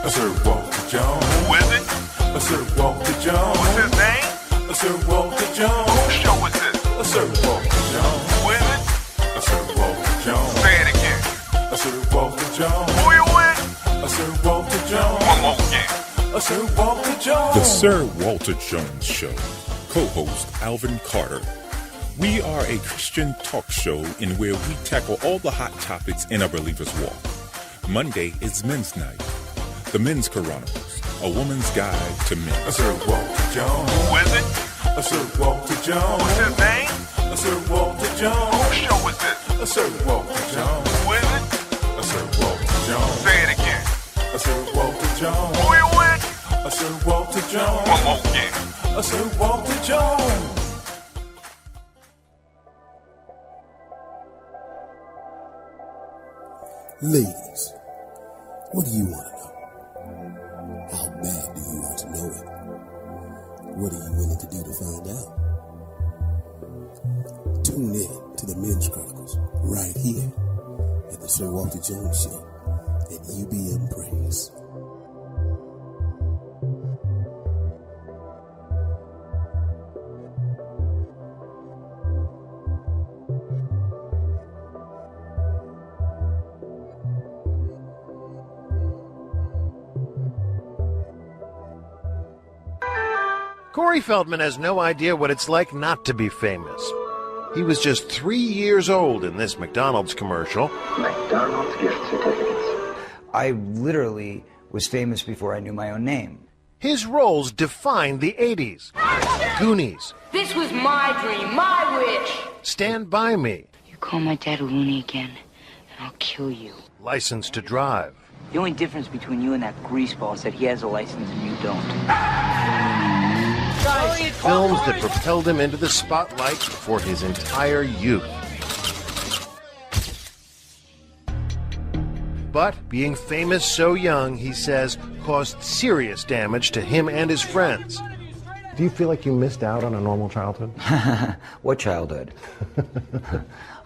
Sir Walter Jones. Who is it? Sir Walter Jones. What's his name? Sir Walter Jones. Whose show is this? Sir Walter Jones. Who is it? Sir Walter Jones. Say it again. Sir Walter Jones. Who you with? Sir Walter Jones. One more again. Sir Walter Jones. The Sir Walter Jones Show. Co-host Alvin Carter. We are a Christian talk show in where we tackle all the hot topics in a believer's walk. Monday is Men's Night. The Men's Chronicles, a woman's guide to men. Sir Walter Jones. Who is it? Sir Walter Jones. What's his name? Sir Walter Jones. Whose show is this? Sir Walter Jones. Who is it? Sir Walter Jones. Say it again. Sir Walter Jones. Who you with? Sir Walter Jones. One more again. Sir Walter Jones. Ladies, what do you want to know? How bad do you want to know it? What are you willing to do to find out? Tune in to the Men's Chronicles right here at the Sir Walter Jones Show at UBM Praise. Corey Feldman has no idea what it's like not to be famous. He was just 3 years old in this McDonald's commercial. McDonald's gift certificates. I literally was famous before I knew my own name. His roles defined the 80s. Goonies. This was my dream, my wish. Stand By Me. You call my dad a loony again, and I'll kill you. License to Drive. The only difference between you and that greaseball is that he has a license and you don't. Films that propelled him into the spotlight for his entire youth. But being famous so young, he says, caused serious damage to him and his friends. Do you feel like you missed out on a normal childhood? What childhood?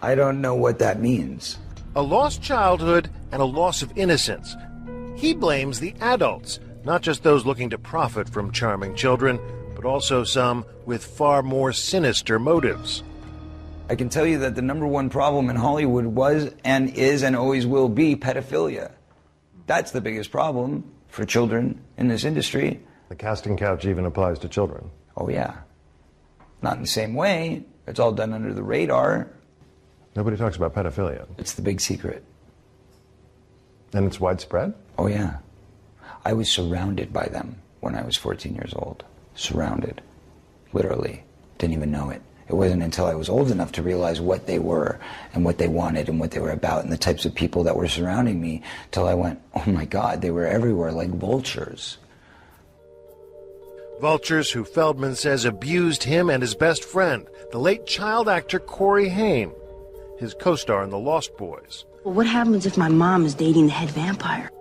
I don't know what that means. A lost childhood and a loss of innocence. He blames the adults, not just those looking to profit from charming children, but also some with far more sinister motives. I can tell you that the number one problem in Hollywood was and is and always will be pedophilia. That's the biggest problem for children in this industry. The casting couch even applies to children. Oh, yeah. Not in the same way. It's all done under the radar. Nobody talks about pedophilia. It's the big secret. And it's widespread? Oh, yeah. I was surrounded by them when I was 14 years old. Surrounded. Literally. Didn't even know it. It wasn't until I was old enough to realize what they were and what they wanted and what they were about and the types of people that were surrounding me till I went, oh my God, they were everywhere like vultures. Vultures who Feldman says abused him and his best friend, the late child actor Corey Haim, his co-star in The Lost Boys. Well, what happens if my mom is dating the head vampire?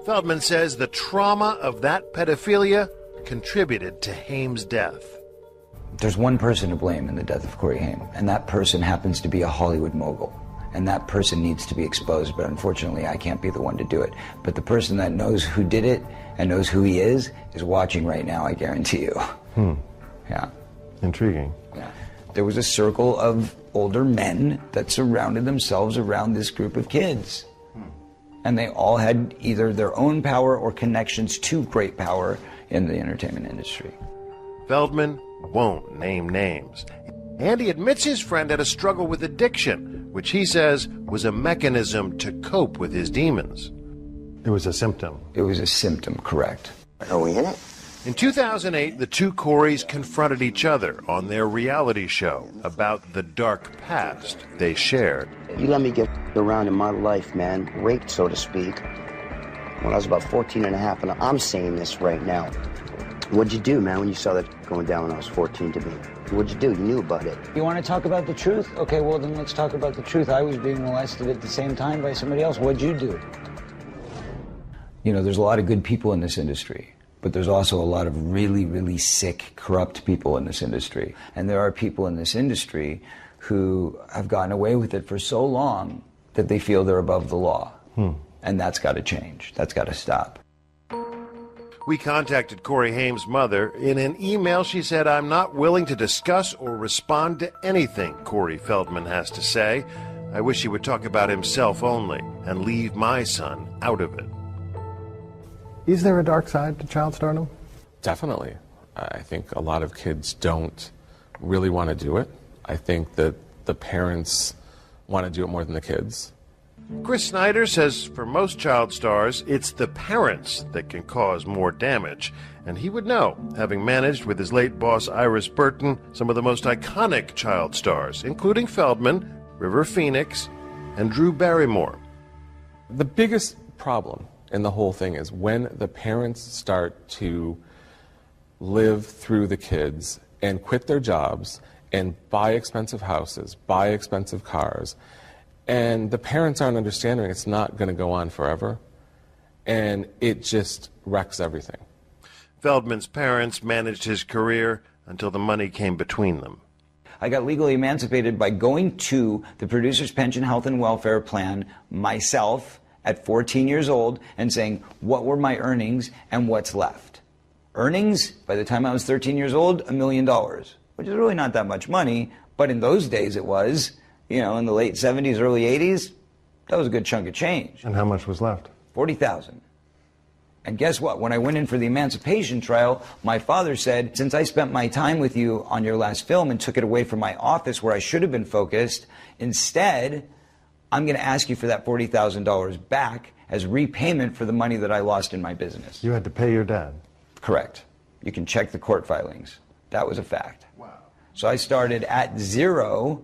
Feldman says the trauma of that pedophilia contributed to Haim's death. There's one person to blame in the death of Corey Haim, and that person happens to be a Hollywood mogul. And that person needs to be exposed, but unfortunately I can't be the one to do it. But the person that knows who did it and knows who he is watching right now, I guarantee you. Yeah. Intriguing. Yeah. There was a circle of older men that surrounded themselves around this group of kids. And they all had either their own power or connections to great power in the entertainment industry. Feldman won't name names. And he admits his friend had a struggle with addiction, which he says was a mechanism to cope with his demons. It was a symptom. It was a symptom, correct. Are we in it? In 2008, the two Coreys confronted each other on their reality show about the dark past they shared. You let me get around in my life, man. Raped, so to speak. When I was about 14 and a half, and I'm saying this right now. What'd you do, man, when you saw that going down when I was 14 to me? What'd you do? You knew about it. You want to talk about the truth? Okay, well, then let's talk about the truth. I was being molested at the same time by somebody else. What'd you do? You know, there's a lot of good people in this industry, but there's also a lot of really, really sick, corrupt people in this industry. And there are people in this industry who have gotten away with it for so long that they feel they're above the law. And that's got to change. That's got to stop. We contacted Corey Haim's mother. In an email, she said, "I'm not willing to discuss or respond to anything Corey Feldman has to say. I wish he would talk about himself only and leave my son out of it." Is there a dark side to child stardom? Definitely. I think a lot of kids don't really want to do it. I think that the parents want to do it more than the kids. Chris Snyder says for most child stars, it's the parents that can cause more damage. And he would know, having managed with his late boss Iris Burton some of the most iconic child stars, including Feldman, River Phoenix, and Drew Barrymore. The biggest problem in the whole thing is when the parents start to live through the kids and quit their jobs and buy expensive houses, buy expensive cars, and the parents aren't understanding it's not going to go on forever, and it just wrecks everything. Feldman's parents managed his career until the money came between them. I got legally emancipated by going to the Producer's Pension Health and Welfare Plan myself at 14 years old and saying, what were my earnings and what's left? Earnings, by the time I was 13 years old, $1 million, which is really not that much money, but in those days it was. You know, in the late 70s, early 80s, that was a good chunk of change. And how much was left? $40,000. And guess what? When I went in for the emancipation trial, my father said, since I spent my time with you on your last film and took it away from my office where I should have been focused, instead, I'm going to ask you for that $40,000 back as repayment for the money that I lost in my business. You had to pay your dad? Correct. You can check the court filings. That was a fact. Wow. So I started at zero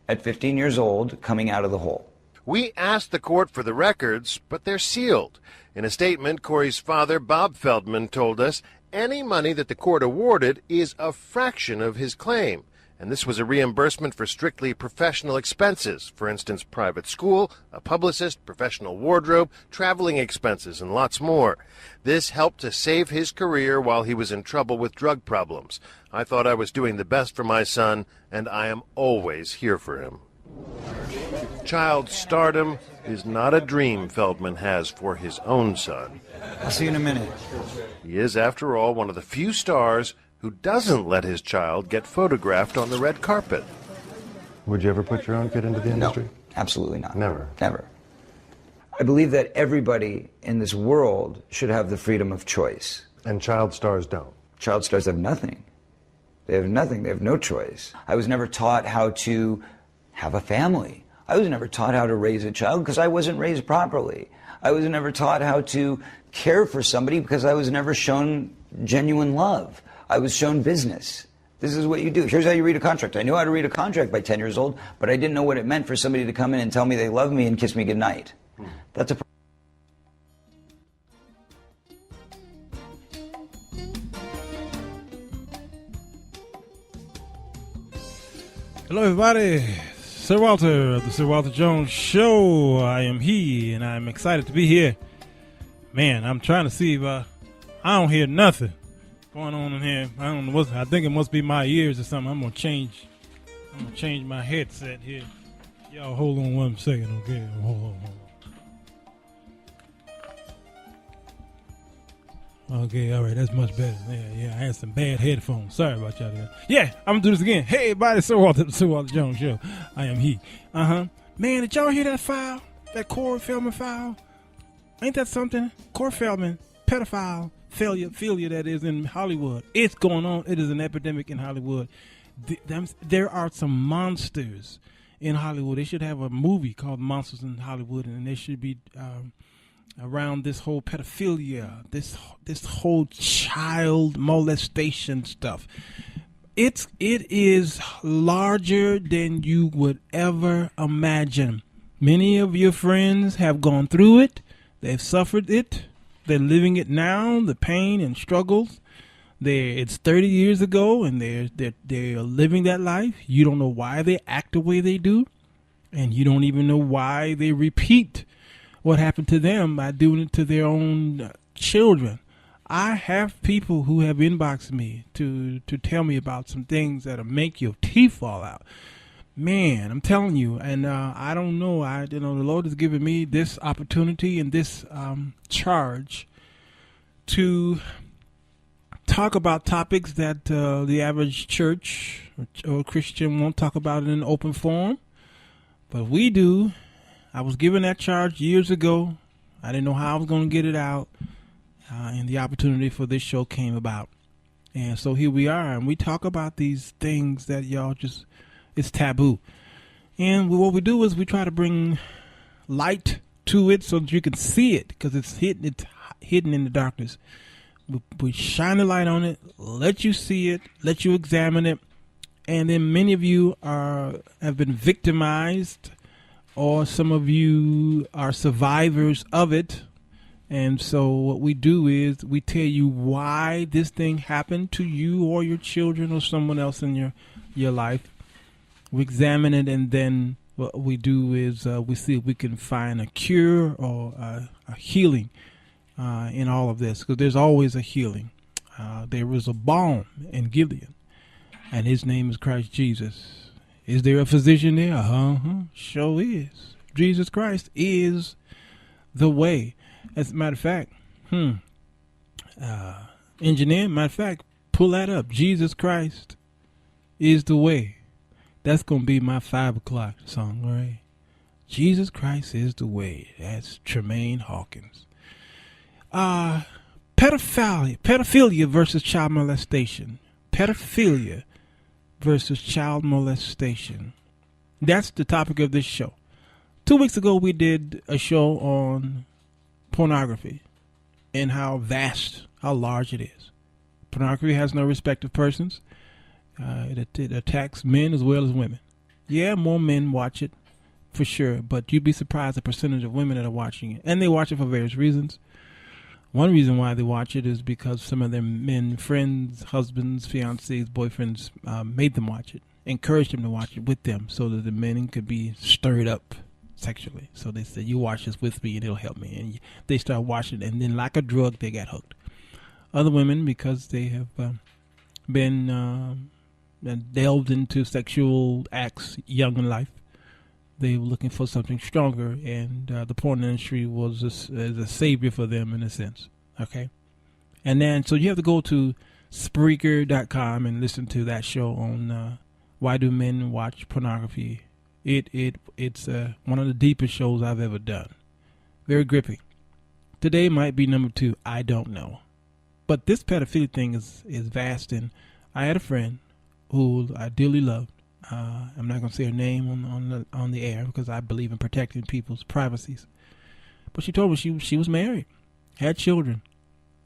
at 15 years old, coming out of the hole. We asked the court for the records, but they're sealed. In a statement, Corey's father, Bob Feldman, told us any money that the court awarded is a fraction of his claim. And this was a reimbursement for strictly professional expenses. For instance, private school, a publicist, professional wardrobe, traveling expenses, and lots more. This helped to save his career while he was in trouble with drug problems. I thought I was doing the best for my son, and I am always here for him. Child stardom is not a dream Feldman has for his own son. I'll see you in a minute. He is, after all, one of the few stars who doesn't let his child get photographed on the red carpet. Would you ever put your own kid into the industry? No, absolutely not. Never? Never. I believe that everybody in this world should have the freedom of choice. And child stars don't? Child stars have nothing. They have nothing. They have no choice. I was never taught how to have a family. I was never taught how to raise a child because I wasn't raised properly. I was never taught how to care for somebody because I was never shown genuine love. I was shown business. This is what you do. Here's how you read a contract. I knew how to read a contract by 10 years old, but I didn't know what it meant for somebody to come in and tell me they love me and kiss me goodnight. That's a Hello, everybody. Sir Walter of the Sir Walter Jones Show. I am he, and I'm excited to be here. Man, I'm trying to see if I don't hear nothing going on in here. I don't know what. I think it must be my ears or something. I'm gonna change my headset here. Y'all hold on 1 second, okay? Hold on. Okay, all right, that's much better. Yeah, I had some bad headphones. Sorry about y'all there. Yeah, I'm gonna do this again. Hey, everybody, Sir Walter Jones Show. I am he. Man, did y'all hear that file? That Corey Feldman file? Ain't that something? Corey Feldman, pedophile, failure that is in Hollywood. It's going on. It is an epidemic in Hollywood. There are some monsters in Hollywood. They should have a movie called Monsters in Hollywood, and they should be around this whole pedophilia, this whole child molestation stuff. It is larger than you would ever imagine. Many of your friends have gone through it. They've suffered it. They're living it now, the pain and struggles. It's 30 years ago, and they're living that life. You don't know why they act the way they do, and you don't even know why they repeat what happened to them by doing it to their own children. I have people who have inboxed me to tell me about some things that'll make your teeth fall out. Man, I'm telling you, and I don't know. The Lord has given me this opportunity and this charge to talk about topics that the average church or Christian won't talk about in an open forum, but we do. I was given that charge years ago. I didn't know how I was going to get it out, and the opportunity for this show came about. And so here we are, and we talk about these things that y'all just, it's taboo. And what we do is we try to bring light to it so that you can see it, because it's hidden in the darkness. We shine the light on it, let you see it, let you examine it, and then many of you have been victimized, or some of you are survivors of it. And so what we do is we tell you why this thing happened to you or your children or someone else in your life. We examine it, and then what we do is we see if we can find a cure or a healing in all of this, because there's always a healing. There was a balm in Gilead, and his name is Christ Jesus. Is there a physician there? Sure is. Jesus Christ is the way. As a matter of fact, engineer, matter of fact, pull that up. Jesus Christ is the way. That's going to be my 5 o'clock song, right? Jesus Christ is the way. That's Tremaine Hawkins. Pedophilia versus child molestation. Pedophilia versus child molestation. That's the topic of this show. 2 weeks ago, we did a show on pornography and how vast, how large it is. Pornography has no respect of persons. It attacks men as well as women. Yeah, more men watch it, for sure, but you'd be surprised the percentage of women that are watching it. And they watch it for various reasons. One reason why they watch it is because some of their men, friends, husbands, fiancés, boyfriends made them watch it, encouraged them to watch it with them so that the men could be stirred up sexually. So they said, you watch this with me and it'll help me. And they start watching it, and then like a drug, they got hooked. Other women, because they have been delved into sexual acts young in life, they were looking for something stronger, and the porn industry was a savior for them in a sense. Okay, and then so you have to go to Spreaker.com and listen to that show on why do men watch pornography. It's one of the deepest shows I've ever done. Very gripping. Today might be number 2. I don't know, but this pedophilia thing is vast, and I had a friend who I dearly loved. I'm not going to say her name on the air because I believe in protecting people's privacies. But she told me she was married, had children,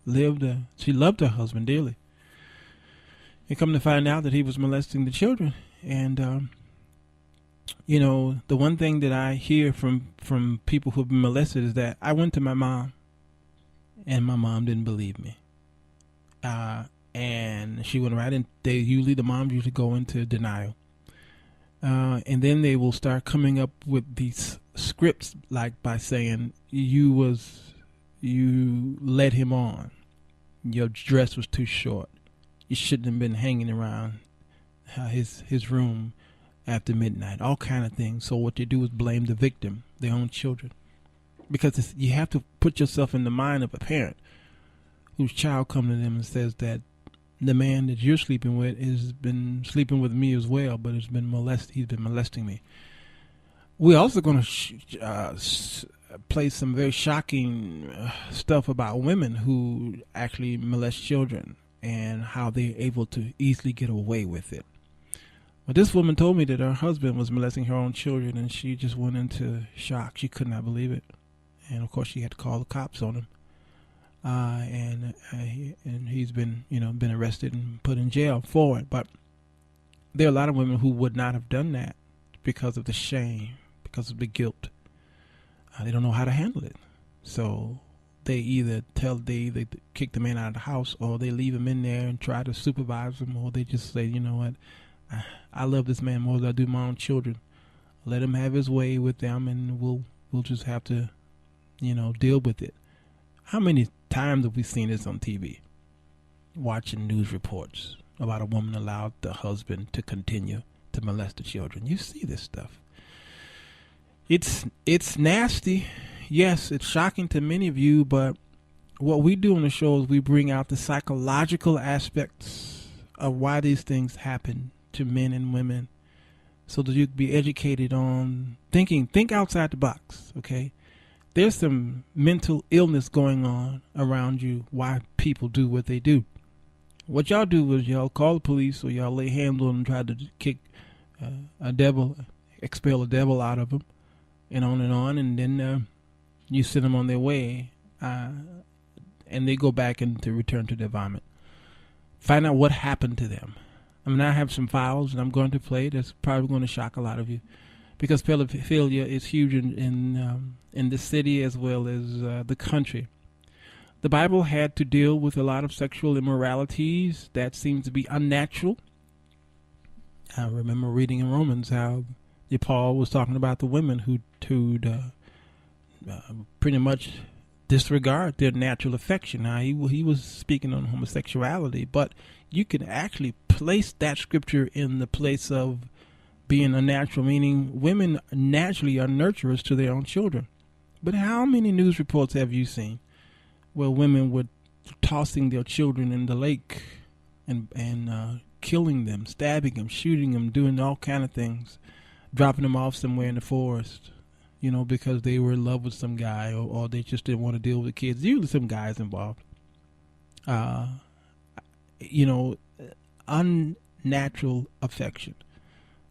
she loved her husband dearly. And come to find out that he was molesting the children. And, the one thing that I hear from people who have been molested is that I went to my mom, and my mom didn't believe me. And she went right in. The moms usually go into denial. And then they will start coming up with these scripts, like by saying you led him on, your dress was too short, you shouldn't have been hanging around his room after midnight, all kind of things. So what they do is blame the victim, their own children, because you have to put yourself in the mind of a parent whose child comes to them and says that the man that you're sleeping with has been sleeping with me as well, but he's been molesting me. We're also going to play some very shocking stuff about women who actually molest children and how they're able to easily get away with it. But this woman told me that her husband was molesting her own children, and she just went into shock. She could not believe it. And of course she had to call the cops on him. And he's been arrested and put in jail for it. But there are a lot of women who would not have done that because of the shame, because of the guilt. They don't know how to handle it. So they either kick the man out of the house, or they leave him in there and try to supervise him, or they just say, you know what, I love this man more than I do my own children. Let him have his way with them, and we'll just have to, deal with it. How many times have we seen this on TV? Watching news reports about a woman allowed the husband to continue to molest the children. You see this stuff. It's nasty. Yes, it's shocking to many of you, but what we do on the show is we bring out the psychological aspects of why these things happen to men and women, so that you can be educated on think outside the box, okay? There's some mental illness going on around you, why people do what they do. What y'all do is y'all call the police, or y'all lay hands on them and try to kick expel a devil out of them, and on, and then you send them on their way, and they go back and to return to their vomit. Find out what happened to them. I mean, I have some files that I'm going to play that's probably going to shock a lot of you, because pedophilia is huge in the city as well as the country. The Bible had to deal with a lot of sexual immoralities that seems to be unnatural. I remember reading in Romans how Paul was talking about the women who'd pretty much disregard their natural affection. Now, he was speaking on homosexuality, but you can actually place that scripture in the place of being unnatural, meaning women naturally are nurturers to their own children. But how many news reports have you seen where women were tossing their children in the lake and killing them, stabbing them, shooting them, doing all kind of things, dropping them off somewhere in the forest, because they were in love with some guy, or they just didn't want to deal with the kids. Usually some guys involved. Unnatural affection.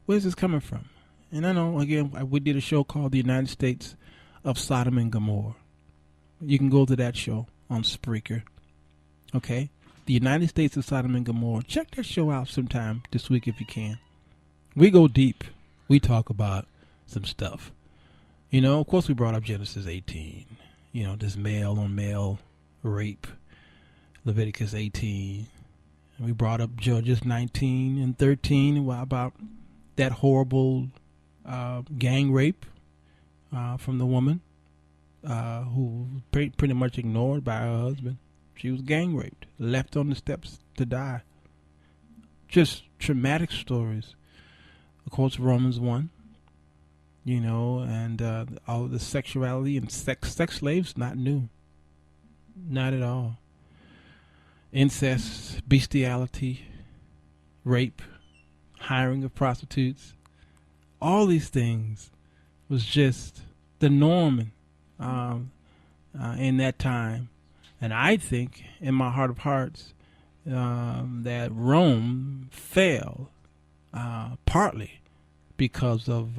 Where's this coming from? And I know, again, we did a show called The United States of Sodom and Gomorrah. You can go to that show on Spreaker. Okay? The United States of Sodom and Gomorrah. Check that show out sometime this week if you can. We go deep. We talk about some stuff. Of course we brought up Genesis 18. This male on male rape. Leviticus 18. We brought up Judges 19 and 13 about that horrible gang rape from the woman who pretty much ignored by her husband. She was gang raped, left on the steps to die. Just traumatic stories. Of course, Romans 1, and all the sexuality and sex slaves, not new. Not at all. Incest, bestiality, rape, hiring of prostitutes, all these things was just the norm in that time. And I think, in my heart of hearts, that Rome fell partly because of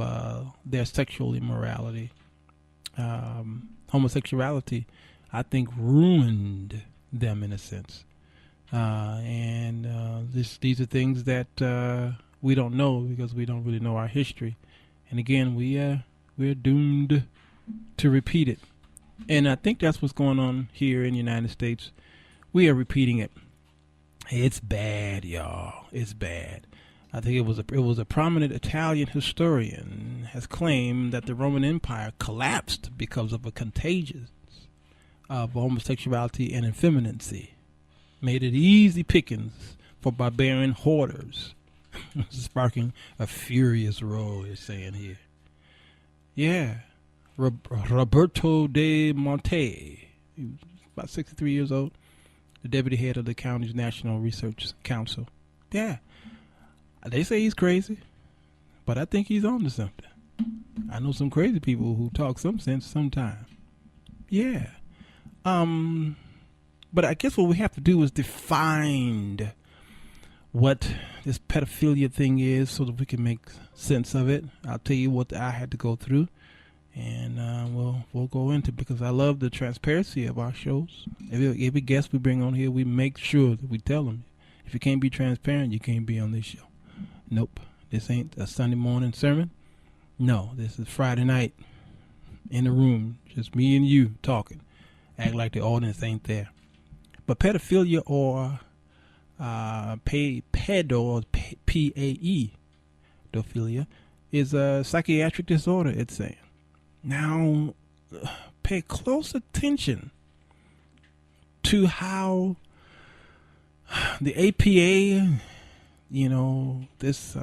their sexual immorality. Homosexuality, I think, ruined them in a sense. These are things that we don't know because we don't really know our history. And again, we're doomed to repeat it. And I think that's what's going on here in the United States. We are repeating it. It's bad, y'all. It's bad. I think it was a prominent Italian historian has claimed that the Roman Empire collapsed because of a contagion of homosexuality and effeminacy. Made it easy pickings for barbarian hoarders, sparking a furious row, they're saying here. Yeah. Roberto de Monte, he was about 63 years old, the deputy head of the county's National Research Council. Yeah. They say he's crazy, but I think he's on to something. I know some crazy people who talk some sense sometime. Yeah. But I guess what we have to do is define what this pedophilia thing is so that we can make sense of it. I'll tell you what I had to go through, and we'll go into it because I love the transparency of our shows. Every guest we bring on here, we make sure that we tell them, if you can't be transparent, you can't be on this show. Nope. This ain't a Sunday morning sermon. No, this is Friday night in the room, just me and you talking. Act like the audience ain't there. But pedophilia or pedophilia is a psychiatric disorder, it's saying. Now, pay close attention to how the APA, this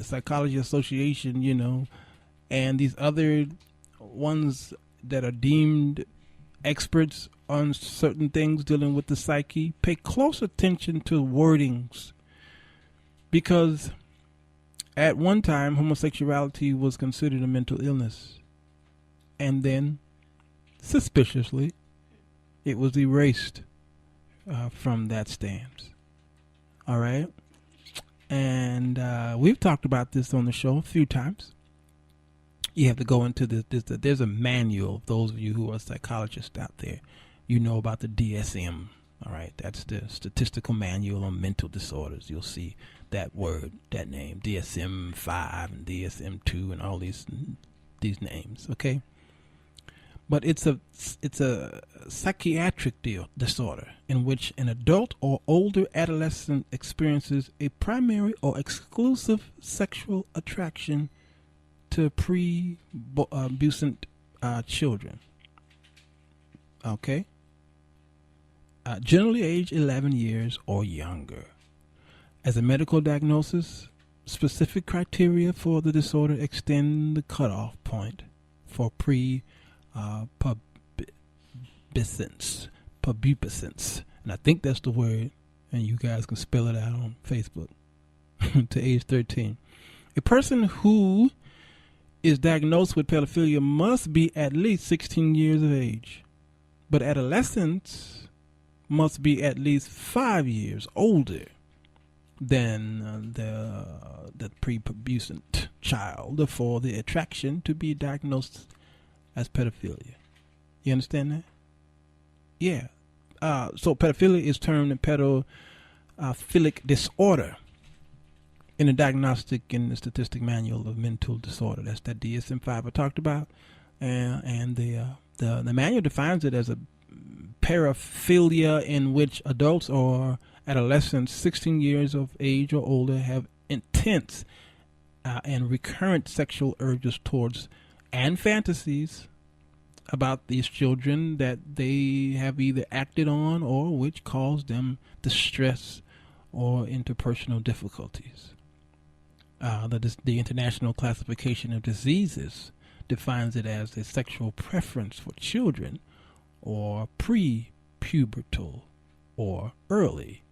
Psychology Association, and these other ones that are deemed experts on certain things dealing with the psyche, pay close attention to wordings, because at one time homosexuality was considered a mental illness, and then suspiciously it was erased from that stance. All right, and we've talked about this on the show a few times. You have to go into this. There's a manual. Those of you who are psychologists out there, you know about the DSM. All right, that's the Statistical Manual on Mental Disorders. You'll see that word, that name, DSM-5 and DSM-2 and all these names. Okay, but it's a psychiatric disorder in which an adult or older adolescent experiences a primary or exclusive sexual attraction to pre-pubescent children. Okay? Generally age 11 years or younger. As a medical diagnosis, specific criteria for the disorder extend the cutoff point for pubescence. And I think that's the word, and you guys can spell it out on Facebook, to age 13. A person who is diagnosed with pedophilia must be at least 16 years of age, but adolescents must be at least 5 years older than the prepubescent child for the attraction to be diagnosed as pedophilia. You understand that? Yeah. So pedophilia is termed a pedophilic disorder in the Diagnostic and the Statistic Manual of Mental Disorder. That's that DSM-5 I talked about, and the manual defines it as a paraphilia in which adults or adolescents 16 years of age or older have intense and recurrent sexual urges towards and fantasies about these children that they have either acted on or which cause them distress or interpersonal difficulties. The International Classification of Diseases defines it as a sexual preference for children or pre-pubertal or early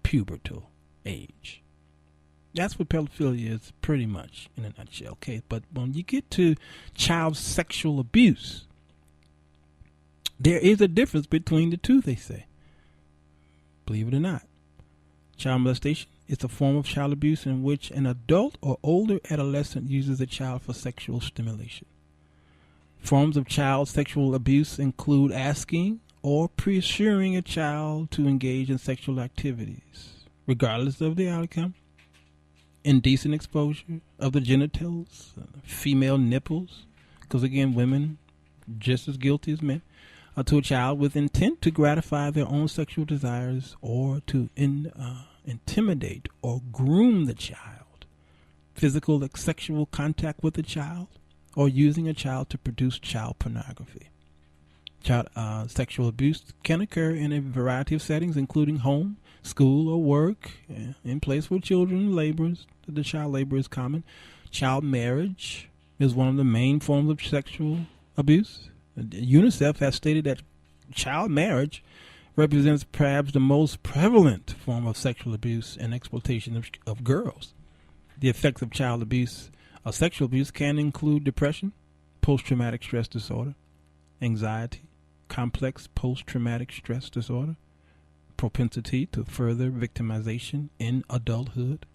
pubertal age. That's what pedophilia is pretty much in a nutshell, okay? But when you get to child sexual abuse, there is a difference between the two, they say. Believe it or not. Child molestation is a form of child abuse in which an adult or older adolescent uses a child for sexual stimulation. Forms of child sexual abuse include asking or pressuring a child to engage in sexual activities, regardless of the outcome. Indecent exposure of the genitals, female nipples, because again, women just as guilty as men, to a child with intent to gratify their own sexual desires or to intimidate or groom the child. Physical sexual contact with the child, or using a child to produce child pornography. Child sexual abuse can occur in a variety of settings, including home, school, or work, in place where children labors. The child labor is common. Child marriage is one of the main forms of sexual abuse. UNICEF has stated that child marriage represents perhaps the most prevalent form of sexual abuse and exploitation of girls. The effects of child abuse or sexual abuse can include depression, post-traumatic stress disorder, anxiety, complex post-traumatic stress disorder, propensity to further victimization in adulthood,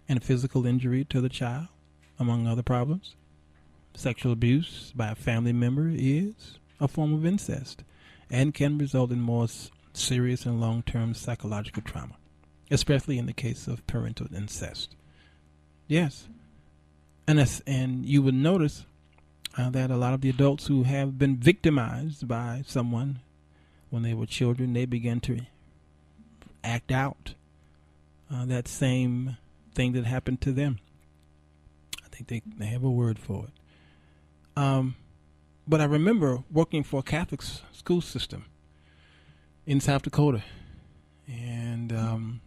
and physical injury to the child, among other problems. Sexual abuse by a family member is a form of incest and can result in more serious and long-term psychological trauma, especially in the case of parental incest. Yes. And you would notice that a lot of the adults who have been victimized by someone when they were children, they began to act out that same thing that happened to them. I think they have a word for it. But I remember working for a Catholic school system in South Dakota. And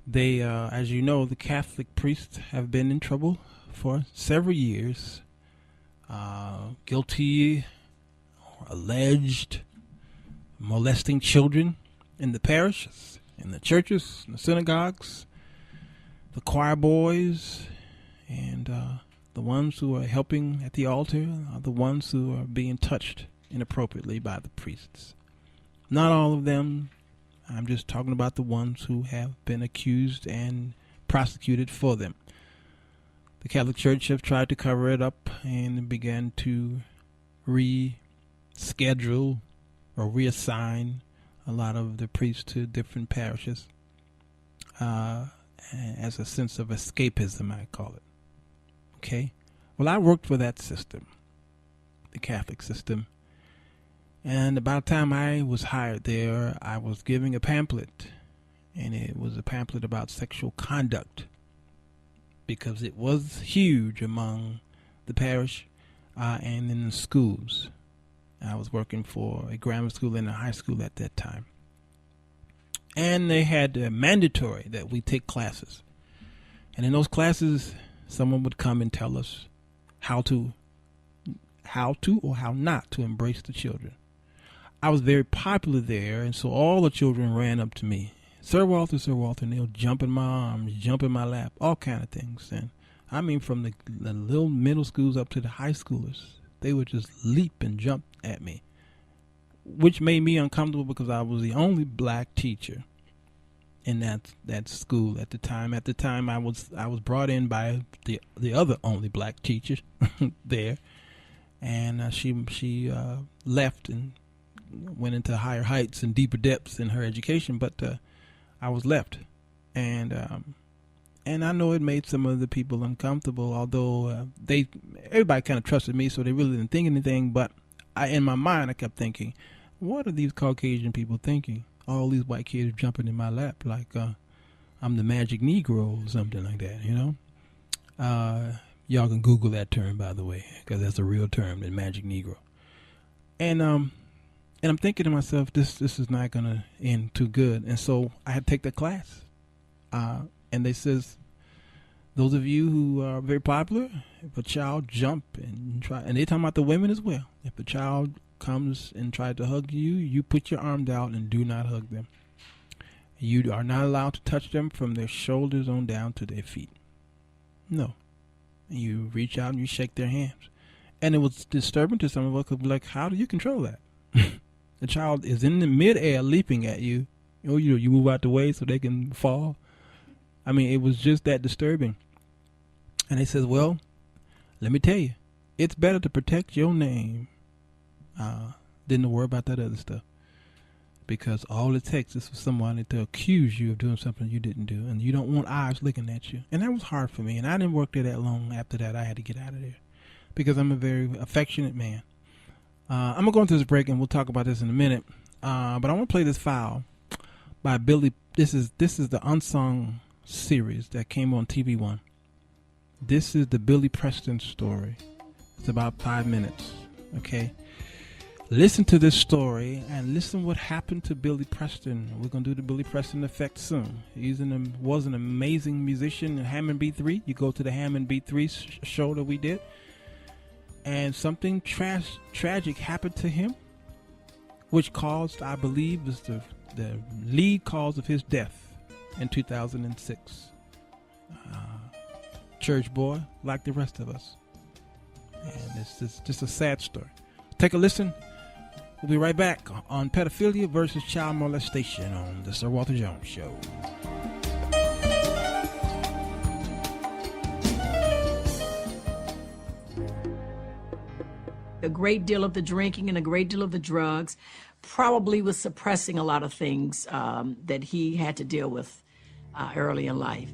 they, as you know, the Catholic priests have been in trouble for several years, guilty alleged molesting children in the parishes, in the churches, in the synagogues, the choir boys, and the ones who are helping at the altar are the ones who are being touched inappropriately by the priests. Not all of them. I'm just talking about the ones who have been accused and prosecuted for them. The Catholic Church have tried to cover it up and began to reschedule or reassign a lot of the priests to different parishes as a sense of escapism, I call it. Okay? Well, I worked for that system, the Catholic system. And about the time I was hired there, I was giving a pamphlet. And it was a pamphlet about sexual conduct, because it was huge among the parish and in the schools. I was working for a grammar school and a high school at that time. And they had mandatory that we take classes. And in those classes, someone would come and tell us how to or how not to embrace the children. I was very popular there, and so all the children ran up to me. Sir Walter, and they'll jump in my arms, jump in my lap, all kind of things. And I mean, from the little middle schools up to the high schoolers, they would just leap and jump at me, which made me uncomfortable because I was the only black teacher in that school at the time. At the time, I was brought in by the other only black teacher there, and she left and went into higher heights and deeper depths in her education, but I was left, and I know it made some of the people uncomfortable. Although everybody kind of trusted me, so they really didn't think anything. But in my mind, I kept thinking, what are these Caucasian people thinking? All these white kids jumping in my lap like I'm the magic Negro or something like that, you know? Y'all can Google that term, by the way, because that's a real term, the magic Negro. And I'm thinking to myself, this is not going to end too good. And so I had to take the class. And they says, those of you who are very popular, if a child jump and try, and they're talking about the women as well. If a child comes and tries to hug you, you put your arms out and do not hug them. You are not allowed to touch them from their shoulders on down to their feet. No. You reach out and you shake their hands. And it was disturbing to some of us because like, how do you control that? The child is in the midair leaping at you. You move out the way so they can fall. I mean, it was just that disturbing. And they says, well, let me tell you, it's better to protect your name than to worry about that other stuff. Because all it takes is for somebody to accuse you of doing something you didn't do. And you don't want eyes looking at you. And that was hard for me. And I didn't work there that long. After that, I had to get out of there. Because I'm a very affectionate man. I'm going to go into this break, and we'll talk about this in a minute. But I want to play this file by Billy. This is the Unsung series that came on TV One. This is the Billy Preston story. It's about 5 minutes. Okay? Listen to this story and listen what happened to Billy Preston. We're going to do the Billy Preston effect soon. Was an amazing musician in Hammond B3. You go to the Hammond B3 show that we did. And something tragic happened to him, which caused, I believe, is the lead cause of his death in 2006. Church boy, like the rest of us. And it's just a sad story. Take a listen. We'll be right back on pedophilia versus child molestation on the Sir Walter Jones Show. A great deal of the drinking and a great deal of the drugs probably was suppressing a lot of things that he had to deal with early in life.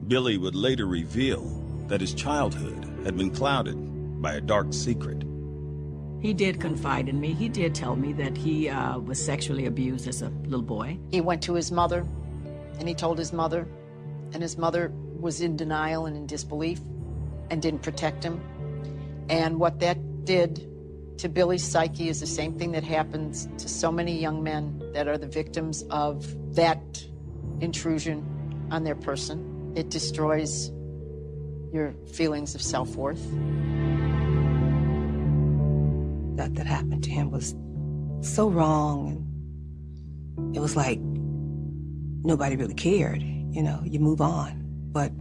Billy would later reveal that his childhood had been clouded by a dark secret. He did confide in me. He did tell me that he was sexually abused as a little boy. He went to his mother, and he told his mother, and his mother was in denial and in disbelief and didn't protect him. And what that did to Billy's psyche is the same thing that happens to so many young men that are the victims of that intrusion on their person. It destroys your feelings of self-worth. that happened to him was so wrong, and it was like nobody really cared. You know, you move on, but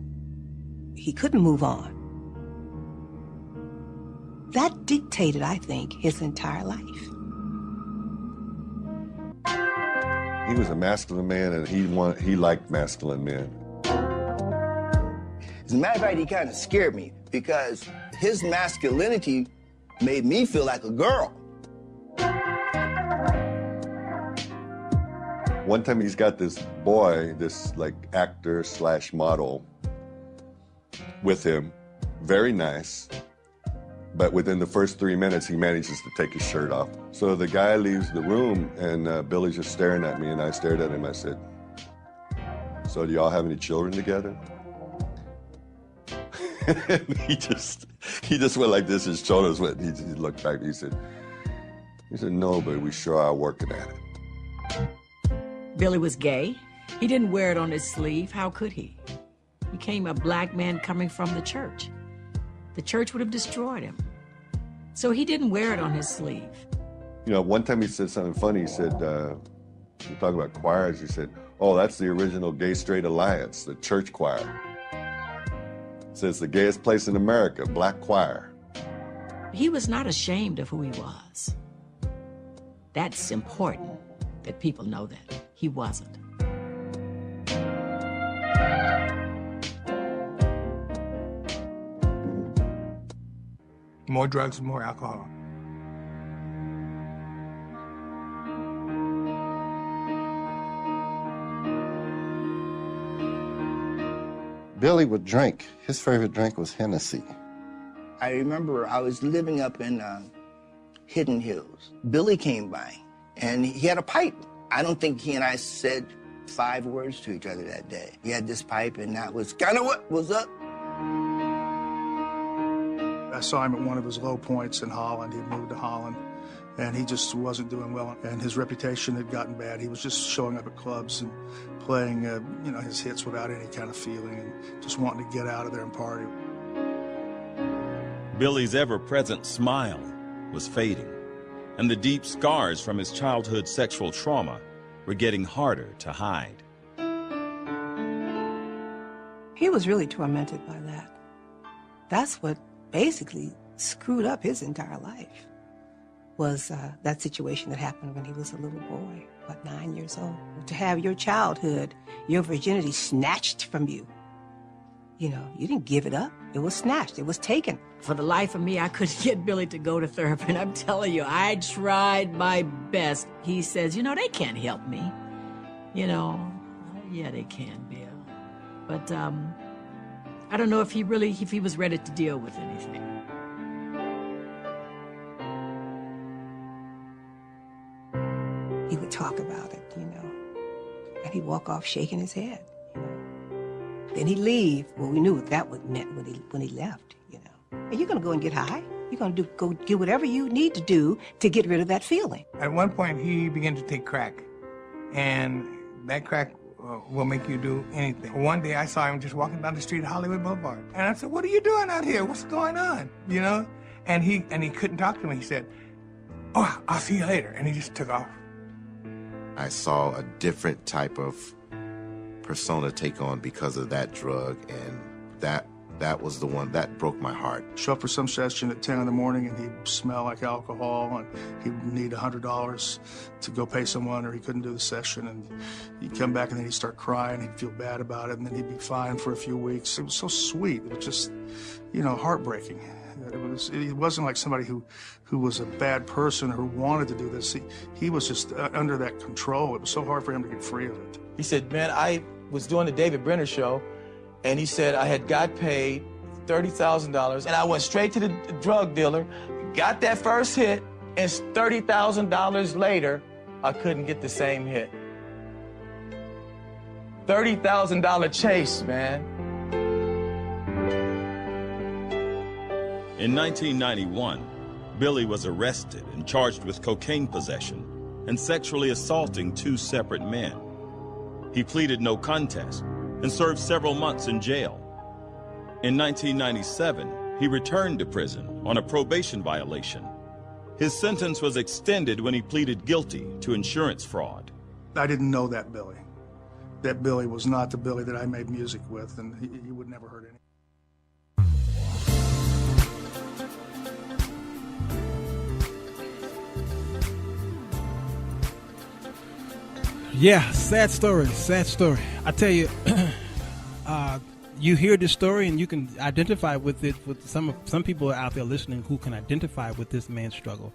he couldn't move on. That dictated, I think, his entire life. He was a masculine man, and he liked masculine men. As a matter of fact, he kind of scared me because his masculinity made me feel like a girl. One time he's got this boy, this like actor / model with him, very nice, but within the first 3 minutes he manages to take his shirt off. So the guy leaves the room and Billy's just staring at me, and I stared at him. I said, "So do y'all have any children together?" he just went like this, his shoulders went, he looked back, he said, "No, but we sure are working at it." Billy was gay. He didn't wear it on his sleeve. How could he? He became a black man coming from the church. The church would have destroyed him. So he didn't wear it on his sleeve. You know, one time he said something funny. He said, we're talking about choirs, he said, "Oh, that's the original Gay Straight Alliance, the church choir." He said, "It's the gayest place in America, black choir." He was not ashamed of who he was. That's important, that people know that. He wasn't. More drugs and more alcohol. Billy would drink. His favorite drink was Hennessy. I remember I was living up in Hidden Hills. Billy came by, and he had a pipe. I don't think he and I said 5 words to each other that day. He had this pipe, and that was kind of what was up. I saw him at one of his low points in Holland. He had moved to Holland, and he just wasn't doing well, and his reputation had gotten bad. He was just showing up at clubs and playing, you know, his hits without any kind of feeling and just wanting to get out of there and party. Billy's ever-present smile was fading, and the deep scars from his childhood sexual trauma were getting harder to hide. He was really tormented by that. That's what basically screwed up his entire life, was that situation that happened when he was a little boy, about 9 years old. To have your childhood, your virginity snatched from you. You know, you didn't give it up. It was snatched. It was taken. For the life of me, I couldn't get Billy to go to therapy. And I'm telling you, I tried my best. He says, you know, they can't help me. You know, yeah, they can, Bill. But I don't know if he was ready to deal with anything. He would talk about it, you know, and he'd walk off shaking his head, you know. Then he'd leave. Well, we knew what that meant when he left, you know. Are you going to go and get high? You're going to go do whatever you need to do to get rid of that feeling. At one point, he began to take crack, and that crack will make you do anything. One day, I saw him just walking down the street at Hollywood Boulevard, and I said, "What are you doing out here? What's going on?" You know, and he couldn't talk to me. He said, "Oh, I'll see you later," and he just took off. I saw a different type of persona take on because of that drug, and that was the one that broke my heart. Show up for some session at 10 in the morning, and he'd smell like alcohol, and he'd need $100 to go pay someone, or he couldn't do the session, and he'd come back, and then he'd start crying. He'd feel bad about it, and then he'd be fine for a few weeks. It was so sweet. It was just, you know, heartbreaking. It wasn't like somebody who was a bad person or who wanted to do this. He was just under that control. It was so hard for him to get free of it. He said, "Man, I was doing the David Brenner show, and he said I had got paid $30,000, and I went straight to the drug dealer, got that first hit, and $30,000 later, I couldn't get the same hit." $30,000 chase, man. In 1991, Billy was arrested and charged with cocaine possession and sexually assaulting 2 separate men. He pleaded no contest and served several months in jail. In 1997, he returned to prison on a probation violation. His sentence was extended when he pleaded guilty to insurance fraud. I didn't know that Billy. That Billy was not the Billy that I made music with, and he would never hurt anyone. Yeah, sad story, sad story. I tell you, you hear this story and you can identify with it. With some people out there listening who can identify with this man's struggle,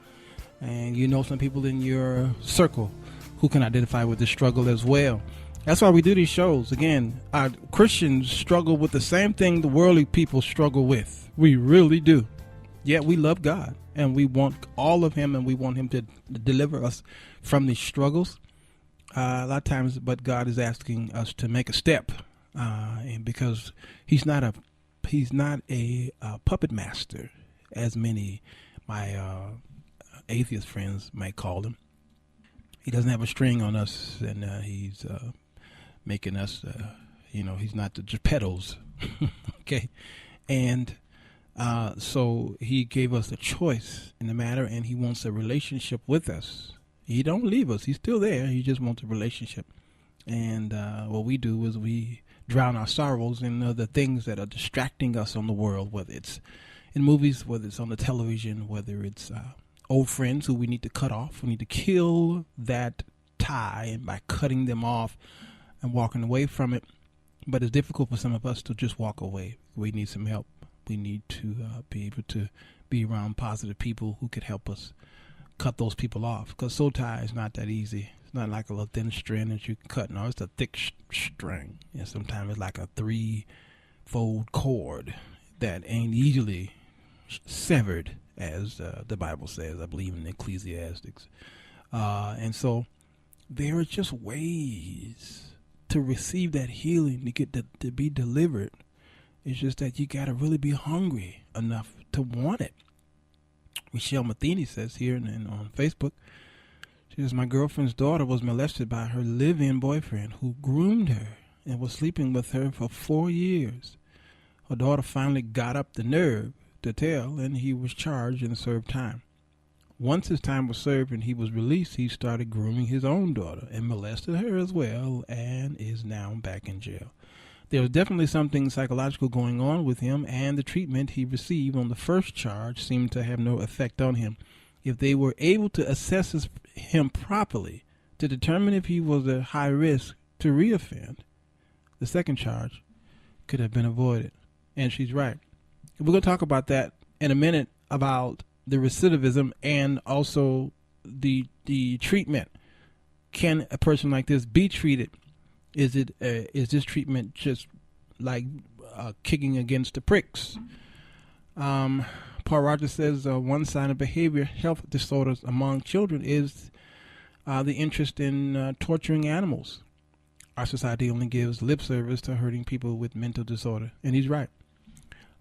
and you know some people in your circle who can identify with this struggle as well. That's why we do these shows. Again, our Christians struggle with the same thing the worldly people struggle with. We really do. Yet we love God and we want all of Him, and we want Him to deliver us from these struggles. A lot of times, but God is asking us to make a step, and because He's not a puppet master, as many my atheist friends might call him. He doesn't have a string on us, and He's making us, He's not the Geppettos, okay, and so He gave us a choice in the matter, and He wants a relationship with us. He don't leave us. He's still there. He just wants a relationship. And what we do is we drown our sorrows in the things that are distracting us on the world, whether it's in movies, whether it's on the television, whether it's old friends who we need to cut off. We need to kill that tie, and by cutting them off and walking away from it. But it's difficult for some of us to just walk away. We need some help. We need to be able to be around positive people who could help us cut those people off, because soul tie is not that easy. It's not like a little thin string that you can cut. No, it's a thick string, and sometimes it's like a 3-fold cord that ain't easily severed, as the Bible says, I believe in Ecclesiastics. And so there are just ways to receive that healing, to get to be delivered. It's just that you got to really be hungry enough to want it. Michelle Matheny says here and on Facebook, she says, my girlfriend's daughter was molested by her live-in boyfriend who groomed her and was sleeping with her for 4 years. Her daughter finally got up the nerve to tell, and he was charged and served time. Once his time was served and he was released, he started grooming his own daughter and molested her as well, and is now back in jail. There was definitely something psychological going on with him, and the treatment he received on the first charge seemed to have no effect on him. If they were able to assess him properly to determine if he was a high risk to reoffend, the second charge could have been avoided. And she's right. We're going to talk about that in a minute, about the recidivism and also the treatment. Can a person like this be treated? Is this treatment just like kicking against the pricks? Paul Rogers says one sign of behavior health disorders among children is the interest in torturing animals. Our society only gives lip service to hurting people with mental disorder, and he's right.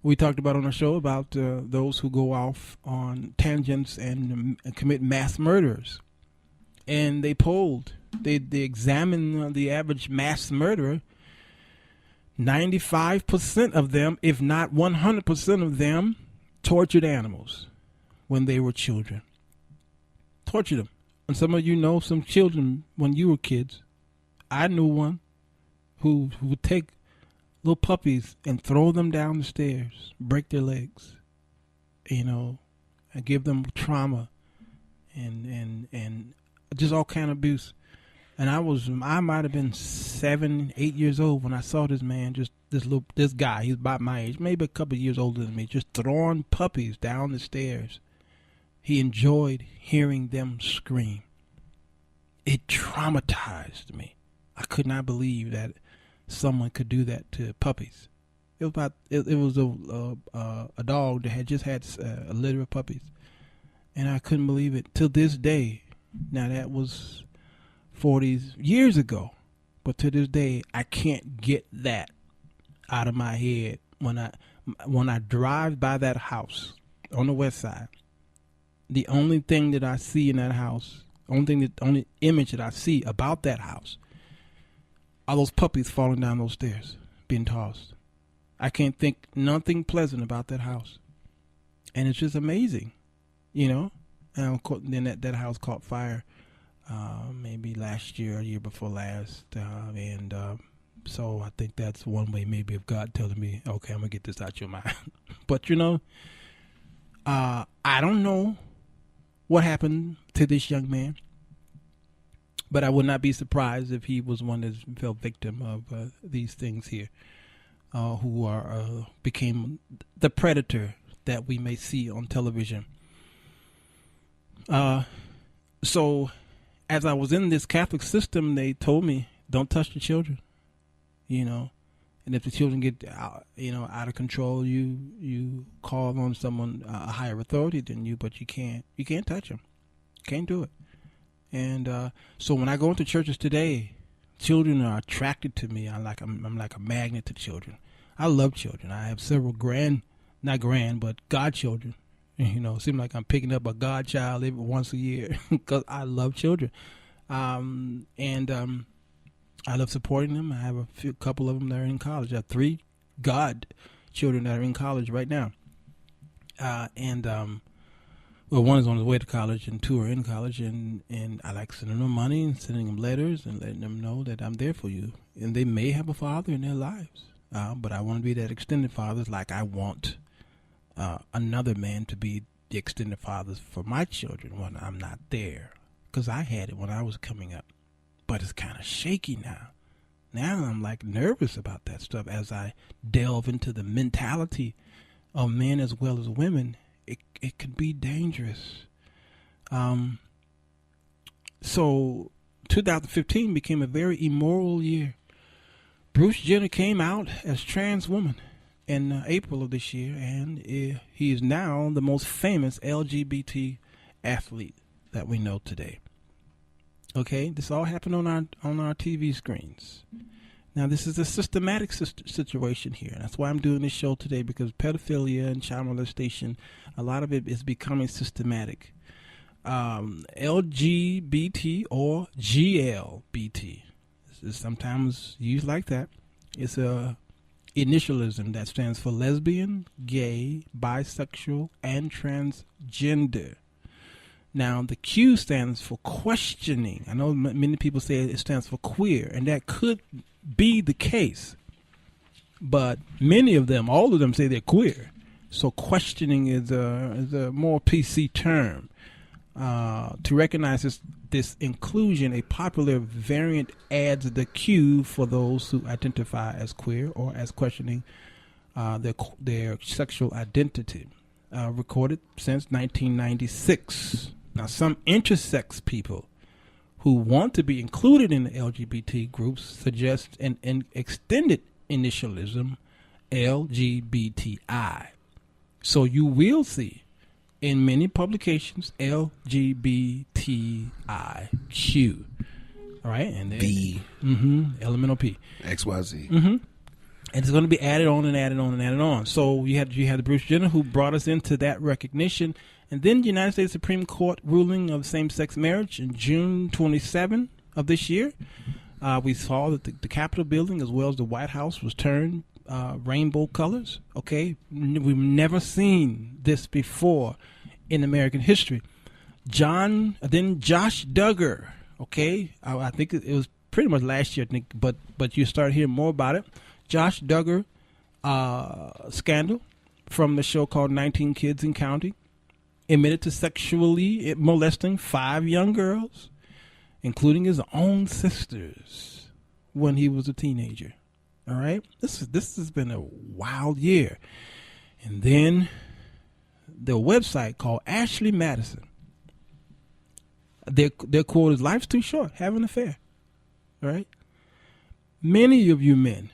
We talked about on the show about those who go off on tangents and commit mass murders. And they polled, they examined the average mass murderer. 95% of them, if not 100% of them, tortured animals when they were children. Tortured them. And some of you know some children when you were kids. I knew one who would take little puppies and throw them down the stairs, break their legs, and give them trauma and just all kind of abuse. And I might have been 7, 8 years old when I saw this man, just this guy, he's about my age, maybe a couple of years older than me, just throwing puppies down the stairs. He enjoyed hearing them scream. It traumatized me. I could not believe that someone could do that to puppies. It was a dog that had just had a litter of puppies, and I couldn't believe it till this day. Now that was 40 years ago, but to this day I can't get that out of my head. When I drive by that house on the west side, the only thing that I see in that house, only image that I see about that house, are those puppies falling down those stairs, being tossed. I can't think nothing pleasant about that house. And it's just amazing, And then that house caught fire maybe last year or year before last. So I think that's one way maybe of God telling me, okay, I'm going to get this out your mind. But, I don't know what happened to this young man. But I would not be surprised if he was one that fell victim of these things here, who became the predator that we may see on television. So as I was in this Catholic system, they told me, don't touch the children. And if the children get out of control, you call on someone, a higher authority than you, but you can't touch them. Can't do it. And so when I go into churches today, children are attracted to me. I'm like a magnet to children. I love children. I have several not godchildren. It seems like I'm picking up a godchild every once a year because I love children. I love supporting them. I have a couple of them that are in college. I have 3 God children that are in college right now. One is on his way to college and 2 are in college. And I like sending them money and sending them letters and letting them know that I'm there for you. And they may have a father in their lives. But I want to be that extended father like I want another man to be the extended father for my children when I'm not there. Because I had it when I was coming up. But it's kind of shaky now. Now I'm like nervous about that stuff as I delve into the mentality of men as well as women. It can be dangerous. So 2015 became a very immoral year. Bruce Jenner came out as trans woman in April of this year, and he is now the most famous LGBT athlete that we know today. Okay, this all happened on our TV screens. Now, this is a systematic situation here. That's why I'm doing this show today, because pedophilia and child molestation, a lot of it is becoming systematic. LGBT or GLBT is sometimes used like that. It's a initialism that stands for lesbian, gay, bisexual, and transgender. Now, the Q stands for questioning. I know many people say it stands for queer, and that could be the case. But many of them, all of them, say they're queer. So questioning is a more PC term. To recognize this inclusion, a popular variant adds the Q for those who identify as queer or as questioning their sexual identity. Recorded since 1996. Now, some intersex people who want to be included in the LGBT groups suggest an extended initialism, LGBTI. So you will see in many publications LGBTIQ. All right, and then B. Elemental P. XYZ. And it's going to be added on and added on and added on. So you had the Bruce Jenner who brought us into that recognition. And then the United States Supreme Court ruling of same-sex marriage in June 27 of this year. We saw that the Capitol building as well as the White House was turned rainbow colors. Okay, we've never seen this before in American history. Josh Duggar. Okay, I think it was pretty much last year. I think, but you start hearing more about it. Josh Duggar scandal from the show called 19 Kids and Counting. Admitted to sexually molesting 5 young girls, including his own sisters, when he was a teenager. All right, this has been a wild year. And then the website called Ashley Madison. Their quote is, "Life's too short. Have an affair." All right. Many of you men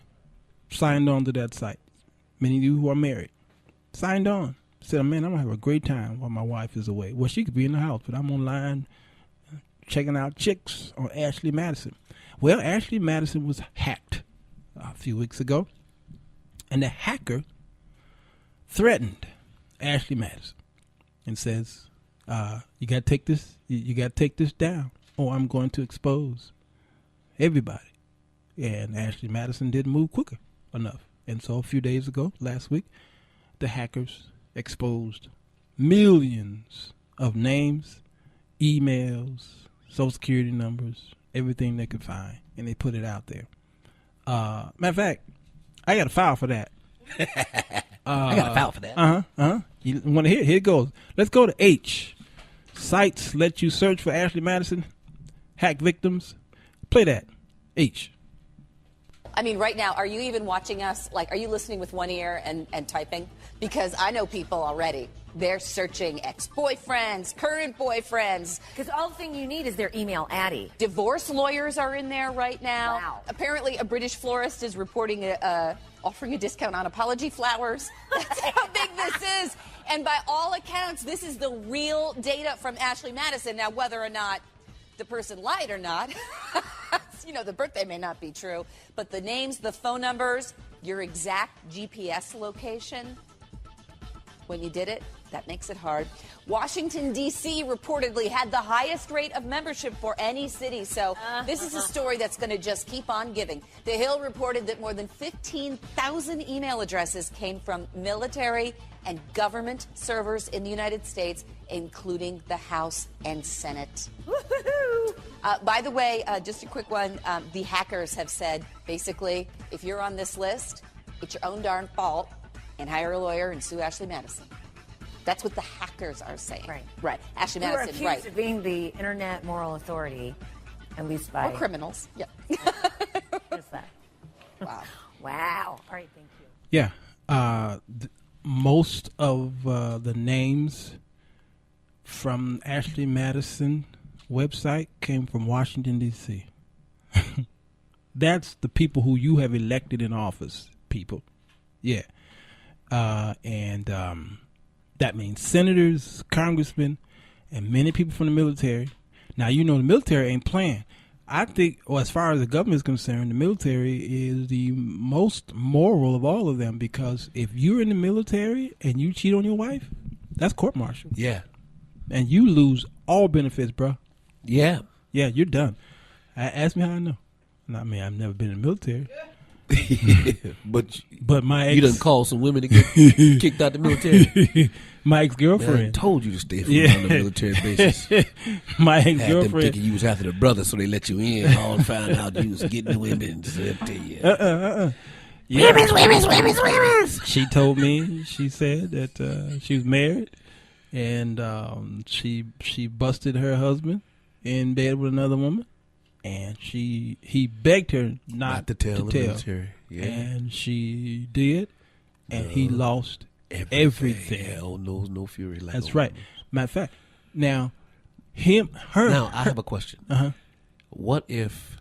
signed on to that site. Many of you who are married signed on. Said, "Man, I'm going to have a great time while my wife is away." Well, she could be in the house, but I'm online checking out chicks on Ashley Madison. Well, Ashley Madison was hacked a few weeks ago, and the hacker threatened Ashley Madison and says, "You got to take this. You got to take this down, or I'm going to expose everybody." And Ashley Madison didn't move quicker enough, and so a few days ago, last week, the hackers exposed millions of names, emails, social security numbers, everything they could find, and they put it out there. Matter of fact, I got a file for that. I got a file for that. You want to hear? Here it goes. Let's go to H. Sites let you search for Ashley Madison, hack victims. Play that. H. I mean, right now, are you even watching us? Like, are you listening with one ear and typing? Because I know people already. They're searching ex-boyfriends, current boyfriends. Because all the thing you need is their email, Addie. Divorce lawyers are in there right now. Wow. Apparently, a British florist is reporting offering a discount on apology flowers. That's how big this is. And by all accounts, this is the real data from Ashley Madison. Now, whether or not the person lied or not, you know, the birthday may not be true, but the names, the phone numbers, your exact GPS location when you did it, that makes it hard. Washington, D.C. reportedly had the highest rate of membership for any city. So this is a story that's going to just keep on giving. The Hill reported that more than 15,000 email addresses came from military and government servers in the United States, including the House and Senate. By the way, just a quick one. The hackers have said, basically, if you're on this list, it's your own darn fault, and hire a lawyer and sue Ashley Madison. That's what the hackers are saying. Right. Ashley You are Madison, accused of being the internet moral authority, at least by... Or criminals. Yeah. Just that. Wow. Wow. All right, thank you. Yeah. Most of the names from Ashley Madison website came from Washington, D.C. That's the people who you have elected in office, people. Yeah. And that means senators, congressmen, and many people from the military. Now, you know the military ain't playing. I think, or as far as the government is concerned, the military is the most moral of all of them, because if you're in the military and you cheat on your wife, that's court-martial. Yeah. And you lose all benefits, bro. Yeah. Yeah, you're done. Ask me how I know. I mean, I've never been in the military. but my ex, you done called some women to get kicked out the military. My ex-girlfriend. Man, I told you to stay from on the military basis. My Had them ex-girlfriend. thinking you was after the brother, so they let you in. All found out you was getting the women. Yeah. She told me, she said that she was married, and she busted her husband in bed with another woman. And he begged her not to tell. the military. Yeah. And she did, and he lost everything. Hell knows no fury like That's no right. woman. Matter of fact, now her. Now I have a question. Uh-huh. What if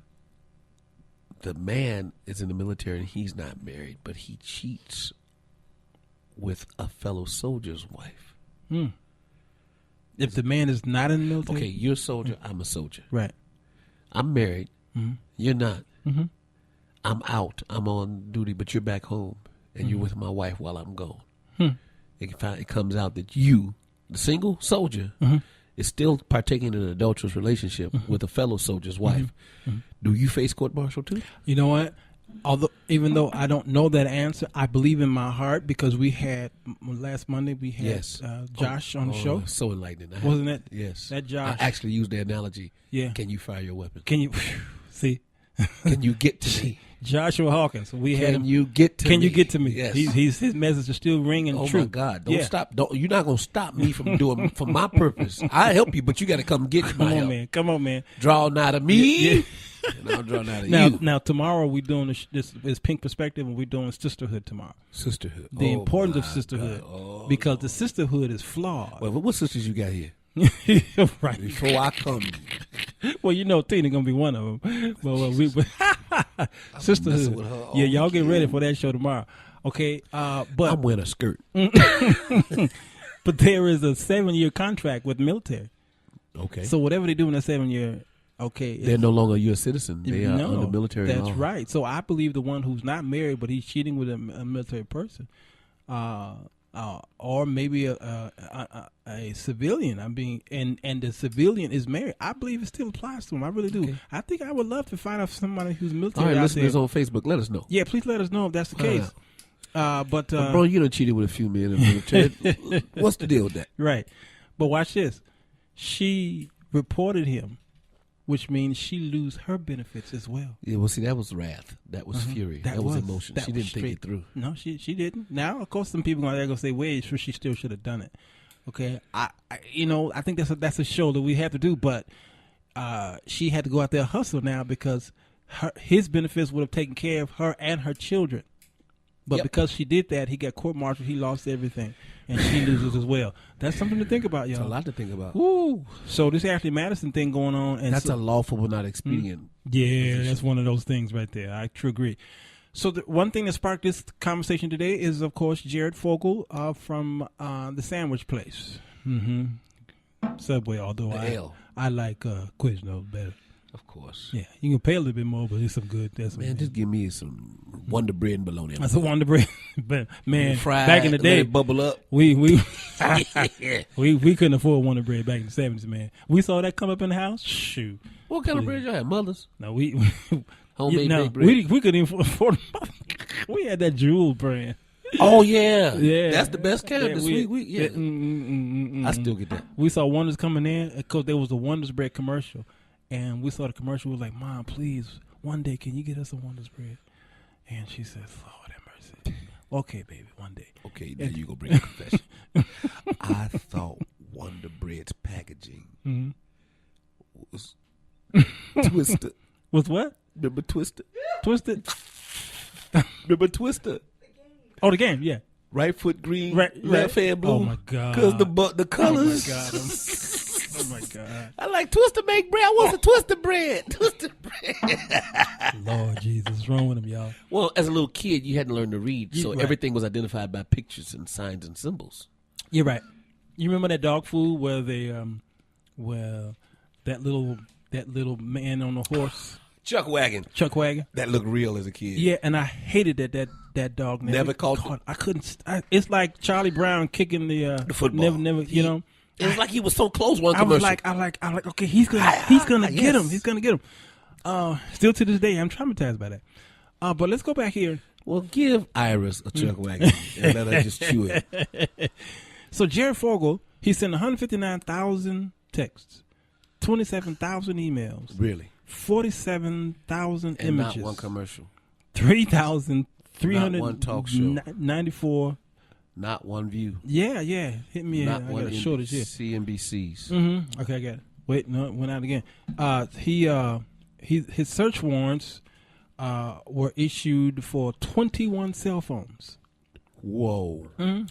the man is in the military and he's not married, but he cheats with a fellow soldier's wife? If the man is not in the military, Okay, you're a soldier. I'm a soldier. right? I'm married. Mm-hmm. You're not. Mm-hmm. I'm out. I'm on duty, but you're back home, and you're with my wife while I'm gone. It comes out that you, the single soldier, is still partaking in an adulterous relationship with a fellow soldier's wife. Do you face court-martial too? You know what? Even though I don't know that answer, I believe in my heart, because we had last Monday we had Josh on the show. So enlightening, Wasn't it? Yes, that Josh. I actually used the analogy. Yeah. Can you fire your weapon? Can you see? Can you get to me? Joshua Hawkins. We had him. Can you get to me? Can you get to me? Yes. His message is still ringing true. Oh my God! Don't stop! You're not gonna stop me from doing for my purpose. I help you, but you got to come get my help. Man. Come on, man. Draw nigh to me. Yeah. And I'll draw nigh to you. Now tomorrow we're doing this is Pink Perspective, and we're doing sisterhood tomorrow. Sisterhood. The importance of sisterhood, because the sisterhood is flawed. Well, what sisters you got here? Right. Before I come. Well, you know Tina gonna be one of them. Well, sisterhood. With her Yeah, y'all get ready for that show tomorrow. Okay, but I'm wearing a skirt. But there is a 7-year contract with the military. Okay. So whatever they do in that 7-year, they're no longer a U.S. citizen. They are under military law. That's right. So I believe the one who's not married but he's cheating with a military person, or maybe a civilian. And the civilian is married. I believe it still applies to him. I really do. Okay. I think I would love to find out somebody who's military. All right, out listeners there. on Facebook, let us know. Yeah, please let us know if that's the case. Bro, you done cheated with a few men in the military. What's the deal with that? Right. But watch this. She reported him, which means she lose her benefits as well. Yeah, well, see, that was wrath. That was fury. That was emotion. She didn't think it through. No, she didn't. Now, of course, some people are going to say, "Wait, sure, she still should have done it." Okay, I think that's a show that we have to do, but she had to go out there and hustle now because his benefits would have taken care of her and her children. But because she did that, he got court-martialed. He lost everything, and she loses as well. That's something to think about, y'all. It's a lot to think about. Woo! So this Ashley Madison thing going on, and that's a lawful but not expedient. Yeah, position. That's one of those things right there. I true agree. So the one thing that sparked this conversation today is, of course, Jared Fogle from the Sandwich Place, Subway. Although I like Quiznos better. Of course. Yeah, you can pay a little bit more, but it's some good. Just give me some Wonder Bread and bologna. That's a Wonder Bread, but man, fried, back in the day, let it bubble up. We couldn't afford Wonder Bread back in the 70s, man. We saw that come up in the house. Shoot, what kind of bread y'all had? Mother's? No, we homemade baked bread. We couldn't even afford. We had that Jewel brand. Oh yeah, yeah, that's the best kind. Yeah, I still get that. We saw Wonders coming in because there was a Wonders Bread commercial. And we saw the commercial. We were like, "Mom, please, one day, can you get us a Wonders Bread?" And she says, "Lord have mercy." Okay, baby, one day. Okay, now you go bring a confession. I thought Wonder Bread's packaging was Twister. Was what? Remember Twister? Twisted? Remember Twister? Oh, the game, yeah. Right foot green, left hand blue. Oh my God! Because the colors. Oh my God! Oh my God! I like Twister make bread. I want the Twister bread. Twister bread. Lord Jesus, what's wrong with him, y'all? Well, as a little kid, you hadn't learned to read, so everything was identified by pictures and signs and symbols. You're right. You remember that dog food where they, that little man on the horse, Chuck Wagon. That looked real as a kid. Yeah, and I hated that dog never caught. I couldn't. It's like Charlie Brown kicking the football. Never. You know. It was like he was so close one commercial. I like. Okay, he's gonna get him. He's gonna get him. Still to this day, I'm traumatized by that. But let's go back here. Well, give Iris a Chuck Wagon and let her just chew it. So Jared Fogle, he sent 159,000 texts, 27,000 emails. Really? 47,000 and images. Not one commercial. 3,394. Not one view. Yeah. Hit me. Not I one got a shortage here. CNBCs. Mm-hmm. Okay, I got it. Wait, no, it went out again. His search warrants were issued for 21 cell phones. Whoa.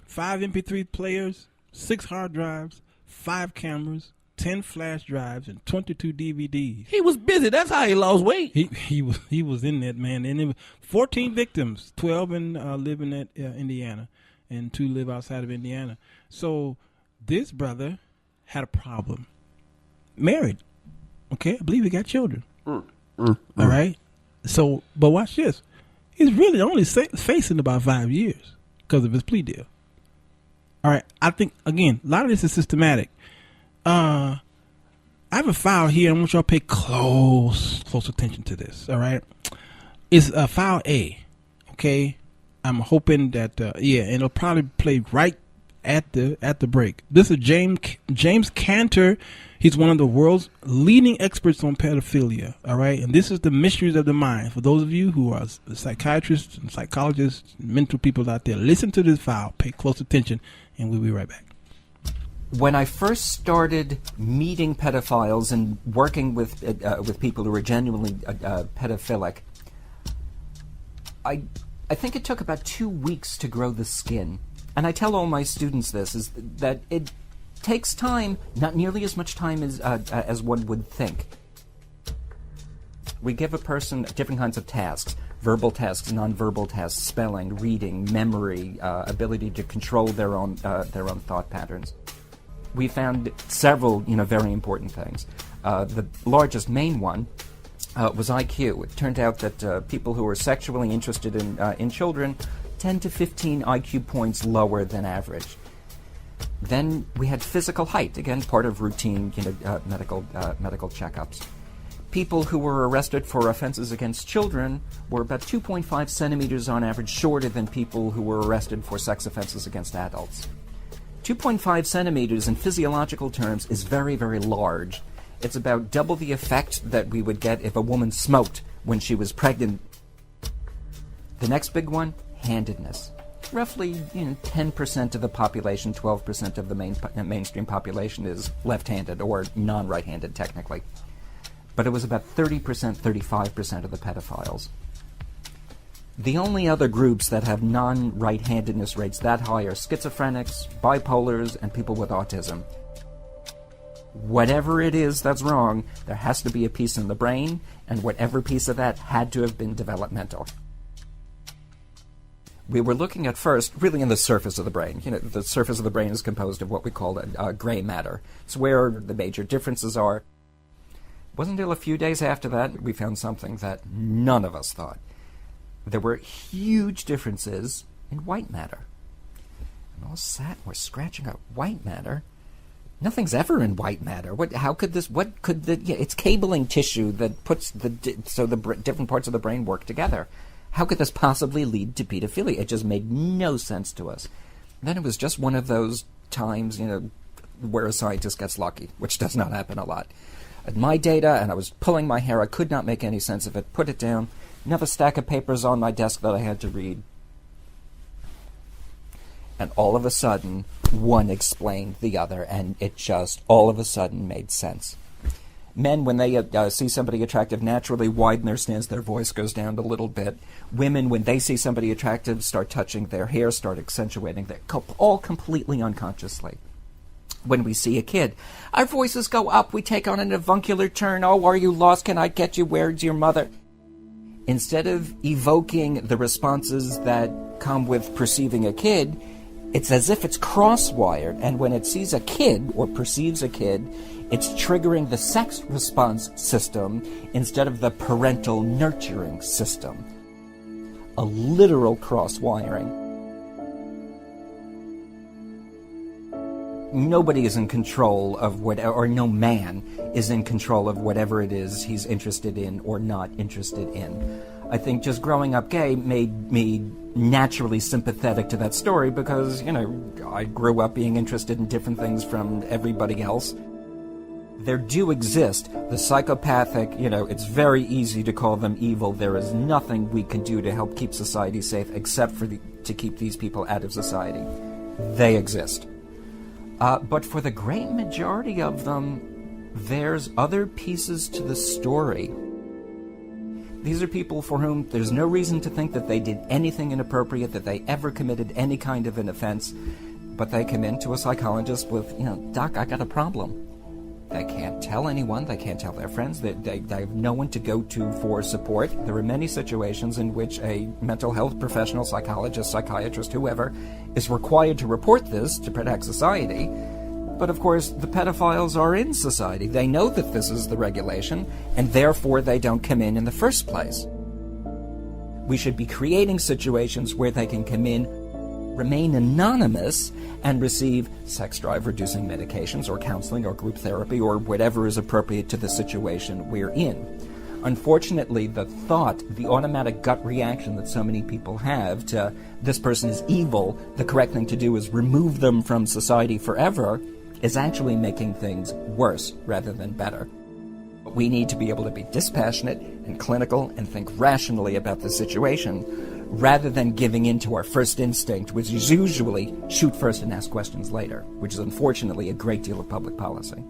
5 MP3 players, 6 hard drives, 5 cameras, 10 flash drives, and 22 DVDs. He was busy. That's how he lost weight. He was in that, man. And it was 14 victims, 12 live in Indiana, and 2 live outside of Indiana. So this brother had a problem. Married. Okay, I believe he got children. All right. So, but watch this. He's really only facing about 5 years because of his plea deal. All right. I think, again, a lot of this is systematic. I have a file here. I want y'all to pay close attention to this. All right. It's file A. Okay. I'm hoping that, and it'll probably play right at the break. This is James Cantor. He's one of the world's leading experts on pedophilia. All right. And this is the mysteries of the mind. For those of you who are psychiatrists and psychologists, and mental people out there, listen to this file. Pay close attention, and we'll be right back. When I first started meeting pedophiles and working with people who were genuinely pedophilic, I think it took about 2 weeks to grow the skin. And I tell all my students this, is that it takes time, not nearly as much time as one would think. We give a person different kinds of tasks, verbal tasks, nonverbal tasks, spelling, reading, memory, ability to control their own thought patterns. We found several, very important things. The largest main one was IQ. It turned out that people who are sexually interested in children 10 to 15 IQ points lower than average. Then we had physical height, again, part of routine, medical checkups. People who were arrested for offenses against children were about 2.5 centimeters on average shorter than people who were arrested for sex offenses against adults. 2.5 centimeters in physiological terms is very, very large. It's about double the effect that we would get if a woman smoked when she was pregnant. The next big one, handedness. Roughly 10% of the population, 12% of the mainstream population is left-handed or non-right-handed technically. But it was about 30%, 35% of the pedophiles. The only other groups that have non-right-handedness rates that high are schizophrenics, bipolars, and people with autism. Whatever it is that's wrong, there has to be a piece in the brain, and whatever piece of that had to have been developmental. We were looking at first really in the surface of the brain. The surface of the brain is composed of what we call gray matter. It's where the major differences are. It wasn't until a few days after that we found something that none of us thought. There were huge differences in white matter. And all sat and we're scratching out white matter. Nothing's ever in white matter. It's cabling tissue that puts the different parts of the brain work together. How could this possibly lead to pedophilia? It just made no sense to us. And then it was just one of those times, where a scientist gets lucky, which does not happen a lot. At my data, and I was pulling my hair, I could not make any sense of it. Put it down. Another stack of papers on my desk that I had to read. And all of a sudden, one explained the other, and it just all of a sudden made sense. Men, when they see somebody attractive, naturally widen their stance, their voice goes down a little bit. Women, when they see somebody attractive, start touching their hair, start accentuating their, all completely unconsciously. When we see a kid, our voices go up, we take on an avuncular turn. Oh, are you lost? Can I get you? Where's your mother? Instead of evoking the responses that come with perceiving a kid, it's as if it's cross-wired, and when it sees a kid or perceives a kid, it's triggering the sex response system instead of the parental nurturing system. A literal cross-wiring. Nobody is in control of or no man is in control of whatever it is he's interested in or not interested in. I think just growing up gay made me naturally sympathetic to that story because, I grew up being interested in different things from everybody else. There do exist the psychopathic, it's very easy to call them evil. There is nothing we can do to help keep society safe except to keep these people out of society. They exist. But for the great majority of them, there's other pieces to the story. These are people for whom there's no reason to think that they did anything inappropriate, that they ever committed any kind of an offense, but they come into a psychologist with, Doc, I got a problem. They can't tell anyone, they can't tell their friends, they have no one to go to for support. There are many situations in which a mental health professional, psychologist, psychiatrist, whoever, is required to report this to protect society. But of course, the pedophiles are in society. They know that this is the regulation, and therefore they don't come in the first place. We should be creating situations where they can come in, remain anonymous, and receive sex drive reducing medications or counseling or group therapy or whatever is appropriate to the situation we're in. Unfortunately, the automatic gut reaction that so many people have to this person is evil, the correct thing to do is remove them from society forever, is actually making things worse rather than better. We need to be able to be dispassionate and clinical and think rationally about the situation rather than giving in to our first instinct, which is usually shoot first and ask questions later, which is unfortunately a great deal of public policy.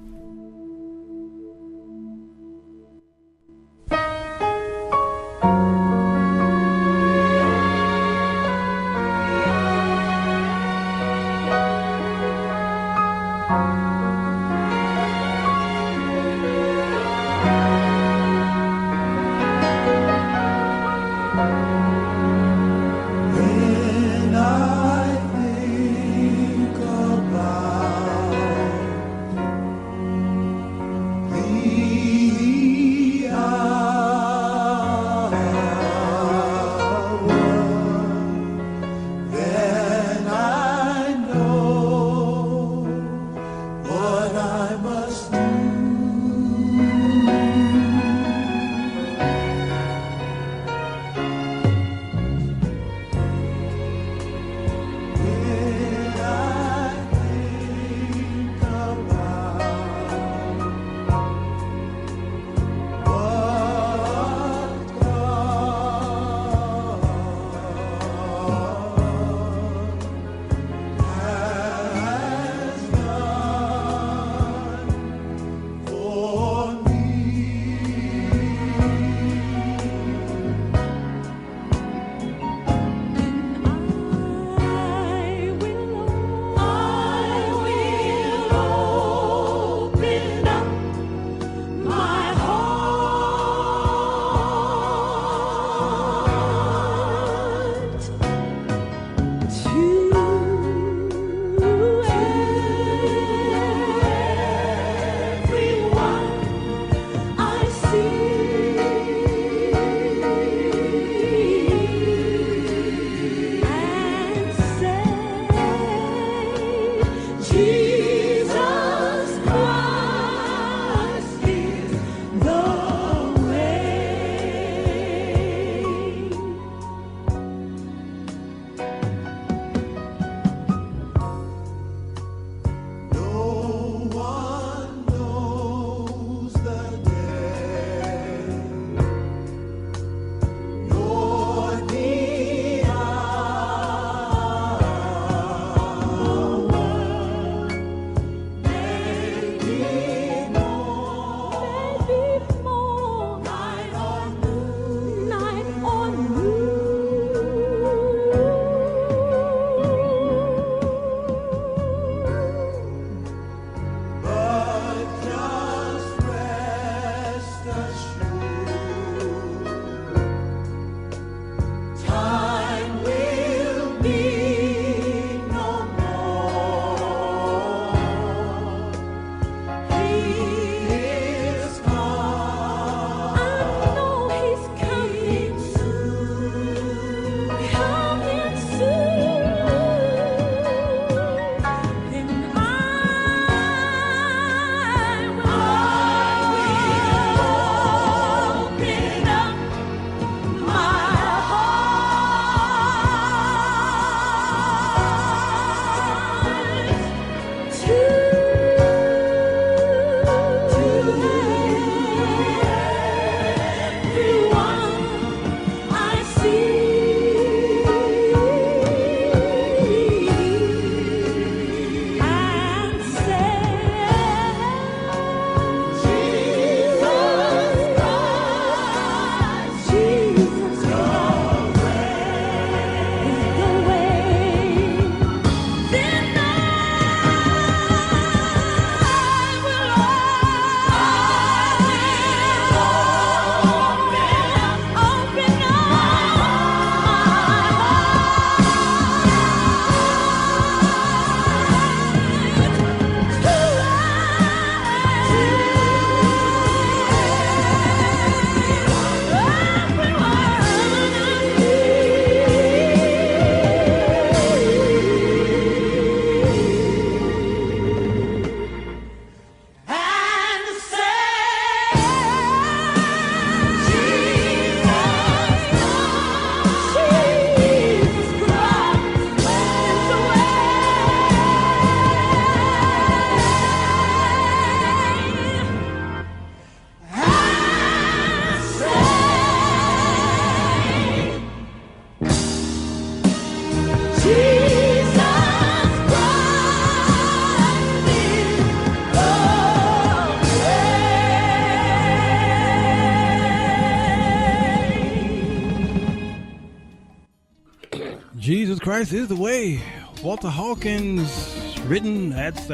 Christ is the way. Walter Hawkins, written. That's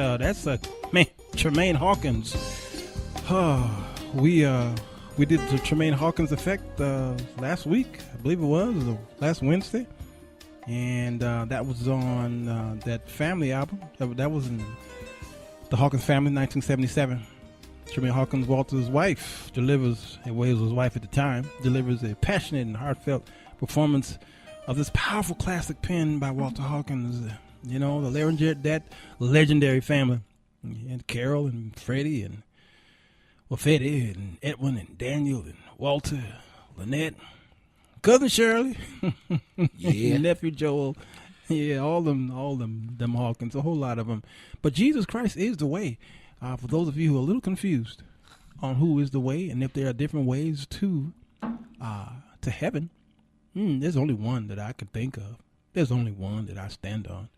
man, Tremaine Hawkins. We did the Tremaine Hawkins effect last week, I believe it was last Wednesday, and that was on that Family album. That was in the Hawkins Family, 1977. Tremaine Hawkins, Walter's wife, delivers, and well, he was his wife at the time, delivers a passionate and heartfelt performance of this powerful classic pen by Walter Hawkins. You know, that legendary family, and Carol and Freddie and Fetty and Edwin and Daniel and Walter, Lynette, cousin Shirley, Yeah. nephew Joel, yeah, all them Hawkins, a whole lot of them. But Jesus Christ is the way. For those of you who are a little confused on who is the way and if there are different ways to heaven, there's only one that I can think of. There's only one that I stand on.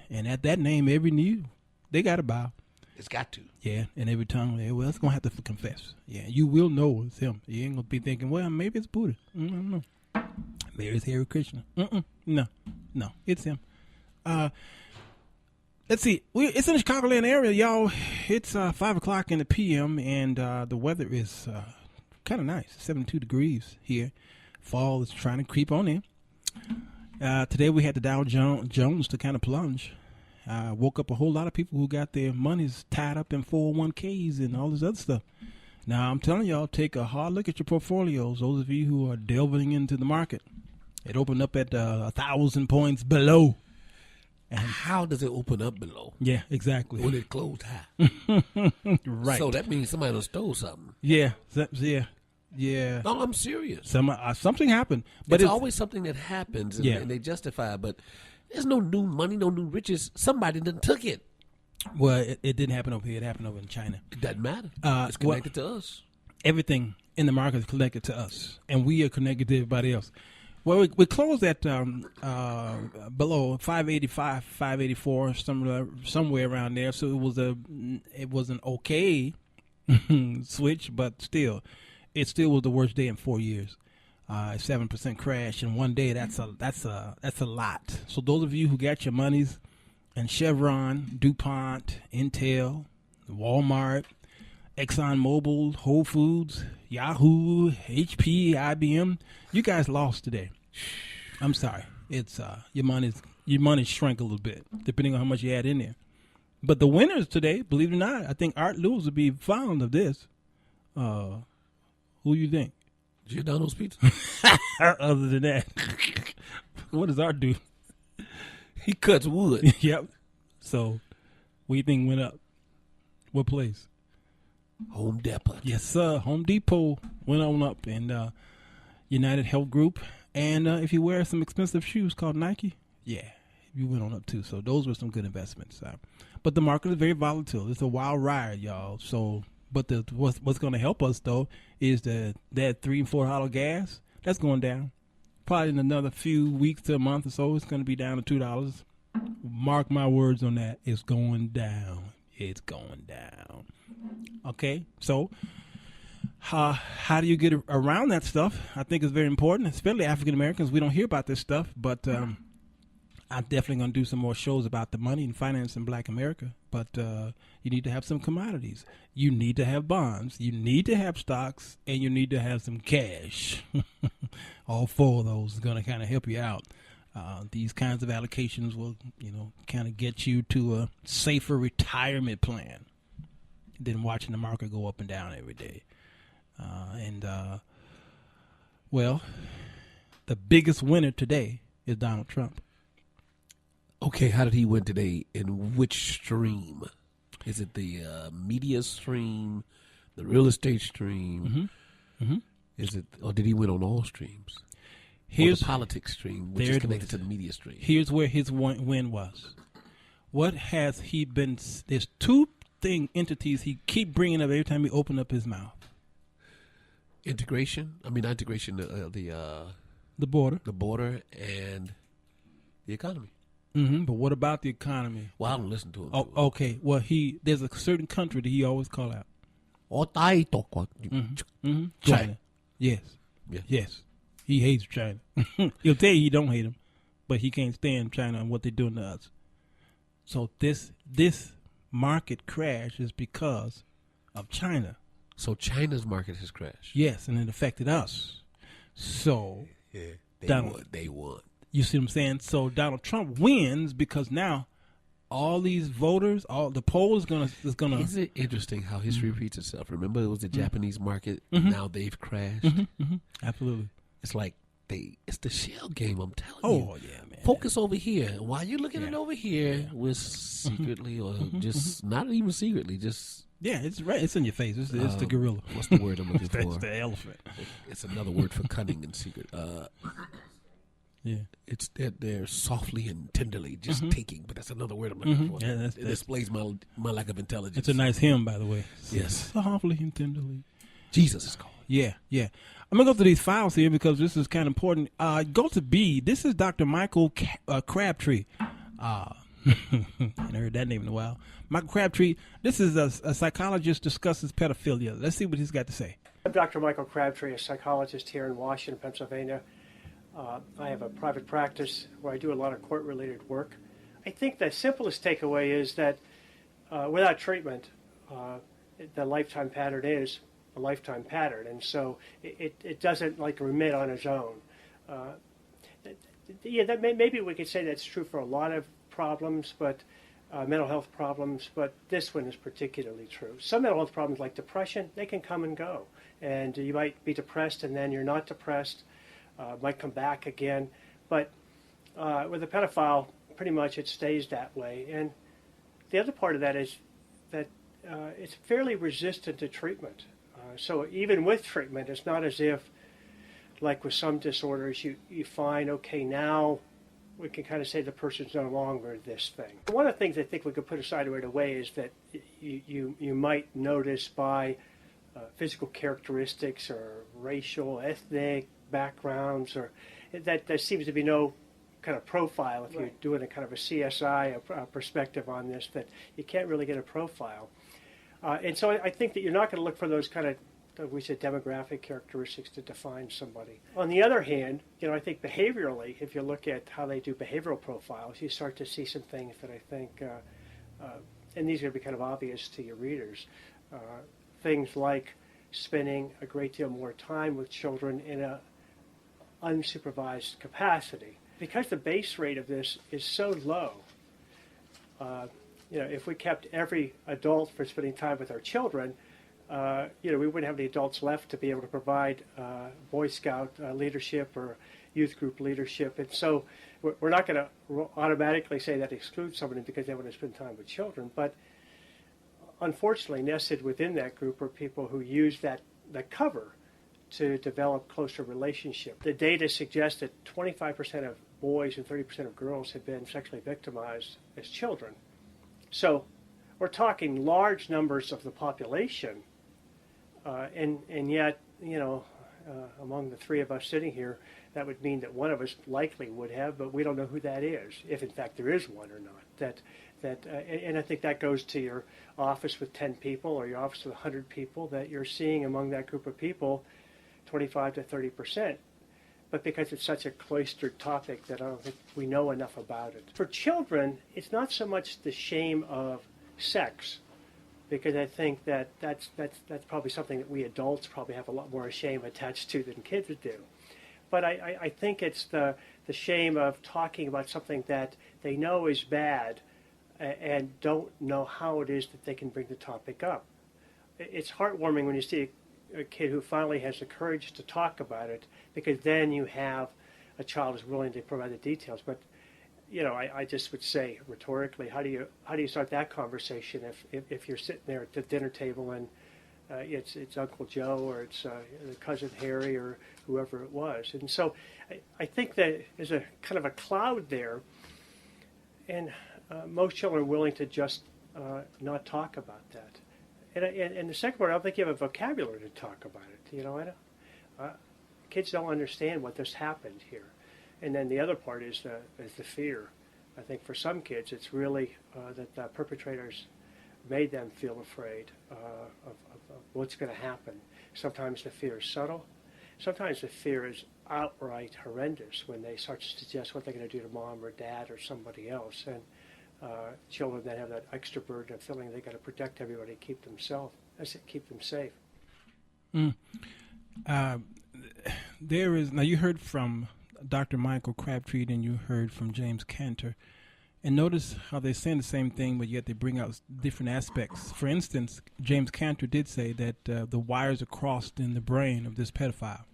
And at that name, every knee, they got to bow. It's got to. Yeah, and every tongue, well, it's going to have to confess. Yeah, you will know it's him. You ain't going to be thinking, well, maybe it's Buddha. I don't know. Maybe it's Hare Krishna. No, it's him. Let's see. It's in the Chicagoland area, y'all. It's 5 o'clock in the p.m., and the weather is kind of nice. 72 degrees here. Fall is trying to creep on in. Today we had the Dow Jones to kind of plunge. Woke up a whole lot of people who got their monies tied up in 401ks and all this other stuff. Now, I'm telling y'all, take a hard look at your portfolios. Those of you who are delving into the market. It opened up at 1,000 points below. And how does it open up below? Yeah, exactly. When it closed high. Right. So that means somebody done stole something. Yeah. No, I'm serious. Something happened. But it's always something that happens, and they justify it. But there's no new money, no new riches. Somebody done took it. Well, it didn't happen over here. It happened over in China. It doesn't matter. It's connected to us. Everything in the market is connected to us, and we are connected to everybody else. Well, we closed at below 585, 584, somewhere around there. So it was an okay switch, but still, it still was the worst day in 4 years. 7% crash in one day. That's a lot. So those of you who got your monies in Chevron, DuPont, Intel, Walmart, ExxonMobil, Whole Foods, Yahoo, HP, IBM, you guys lost today. I'm sorry. It's your money shrank a little bit, depending on how much you had in there. But the winners today, believe it or not, I think Art Lewis would be fond of this. Who you think? Giordano's Pizza. Other than that, what does Art do? He cuts wood. Yep. So, what do you think went up? What place? Home Depot. Yes, sir. Home Depot went on up, and United Health Group. And if you wear some expensive shoes called Nike, yeah, you went on up too. So those were some good investments. But the market is very volatile. It's a wild ride, y'all. So, but what's going to help us though is that $3 and $4 gas that's going down. Probably in another few weeks to a month or so, it's going to be down to $2. Mark my words on that. It's going down. It's going down. Okay, so. How do you get around that stuff? I think it's very important, especially African Americans. We don't hear about this stuff, but I'm definitely going to do some more shows about the money and finance in Black America. But you need to have some commodities. You need to have bonds. You need to have stocks, and you need to have some cash. All four of those is going to kind of help you out. These kinds of allocations will, kind of get you to a safer retirement plan than watching the market go up and down every day. Well, the biggest winner today is Donald Trump. Okay, how did he win today? In which stream? Is it the media stream, the real estate stream? Mm-hmm. Is it, or did he win on all streams? Or the politics stream, which is connected to the media stream? Here's where his win was. What has he been? There's two entities he keep bringing up every time he open up his mouth. Integration. I mean, not integration. The border. The border and the economy. Mm-hmm. But what about the economy? Well, I don't listen to him. Oh, okay. Well, there's a certain country that he always call out. Mm-hmm. China. Yes. Yeah. Yes. He hates China. He'll tell you he don't hate him, but he can't stand China and what they're doing to us. So this market crash is because of China. So China's market has crashed. Yes, and it affected us. So they won. You see what I'm saying? So Donald Trump wins because now all these voters, all the poll is gonna. Is it interesting how history repeats itself? Remember, it was the Japanese market. Mm-hmm. Now they've crashed. Absolutely. It's like it's the shell game. I'm telling you. Oh yeah, man. Focus over here. While you're looking at over here, we're secretly or just not even secretly, just. Yeah, it's right. It's in your face. It's the gorilla. What's the word I'm looking for? It's the elephant. It's another word for cunning and secret. Yeah, it's that they're softly and tenderly just taking, but that's another word I'm looking for. Yeah, it displays my lack of intelligence. It's a nice hymn, by the way. Yes, softly and tenderly. Jesus is called. Yeah. I'm gonna go through these files here because this is kind of important. Go to B. This is Dr. Michael Crabtree. I haven't heard that name in a while. Michael Crabtree. This is a psychologist discusses pedophilia. Let's see what he's got to say. I'm Dr. Michael Crabtree, a psychologist here in Washington, Pennsylvania. I have a private practice where I do a lot of court-related work. I think the simplest takeaway is that without treatment, the lifetime pattern is a lifetime pattern, and so it doesn't remit on its own. Maybe we could say that's true for a lot of problems, but mental health problems, but this one is particularly true. Some mental health problems like depression, they can come and go, and you might be depressed and then you're not depressed. Might come back again, but with a pedophile, pretty much it stays that way. And the other part of that is that it's fairly resistant to treatment. So even with treatment, it's not as if, like with some disorders, you find, okay, now we can kind of say the person's no longer this thing. One of the things I think we could put aside right away is that you might notice by physical characteristics or racial, ethnic backgrounds, or that there seems to be no kind of profile if you're doing a kind of a CSI perspective on this, that you can't really get a profile. And so I think that you're not going to look for those kind of, we said, demographic characteristics to define somebody. On the other hand, I think behaviorally, if you look at how they do behavioral profiles, you start to see some things that I think, and these are going to be kind of obvious to your readers, things like spending a great deal more time with children in a unsupervised capacity. Because the base rate of this is so low, if we kept every adult for spending time with our children, we wouldn't have any adults left to be able to provide Boy Scout leadership or youth group leadership. And so we're not going to automatically say that excludes somebody because they want to spend time with children. But unfortunately, nested within that group are people who use that cover to develop closer relationships. The data suggests that 25% of boys and 30% of girls have been sexually victimized as children. So we're talking large numbers of the population, and yet, among the three of us sitting here, that would mean that one of us likely would have, but we don't know who that is, if in fact there is one or not. And I think that goes to your office with 10 people or your office with 100 people, that you're seeing among that group of people 25 to 30%. But because it's such a cloistered topic that I don't think we know enough about it. For children, it's not so much the shame of sex, because I think that's probably something that we adults probably have a lot more shame attached to than kids do. But I think it's the shame of talking about something that they know is bad and don't know how it is that they can bring the topic up. It's heartwarming when you see a kid who finally has the courage to talk about it, because then you have a child who's willing to provide the details. But I just would say rhetorically, how do you start that conversation if you're sitting there at the dinner table and it's Uncle Joe or it's cousin Harry or whoever it was? And so I think that there's a kind of a cloud there, and most children are willing to just not talk about that. And the second part, I don't think you have a vocabulary to talk about it. Kids don't understand what just happened here. And then the other part is the fear. I think for some kids, it's really that the perpetrators made them feel afraid of what's going to happen. Sometimes the fear is subtle. Sometimes the fear is outright horrendous when they start to suggest what they're going to do to mom or dad or somebody else. And children then have that extra burden of feeling they've got to protect everybody, keep them safe. There is, now you heard from Dr. Michael Crabtree and you heard from James Cantor, and notice how they're saying the same thing, but yet they bring out different aspects. For instance, James Cantor did say that the wires are crossed in the brain of this pedophile.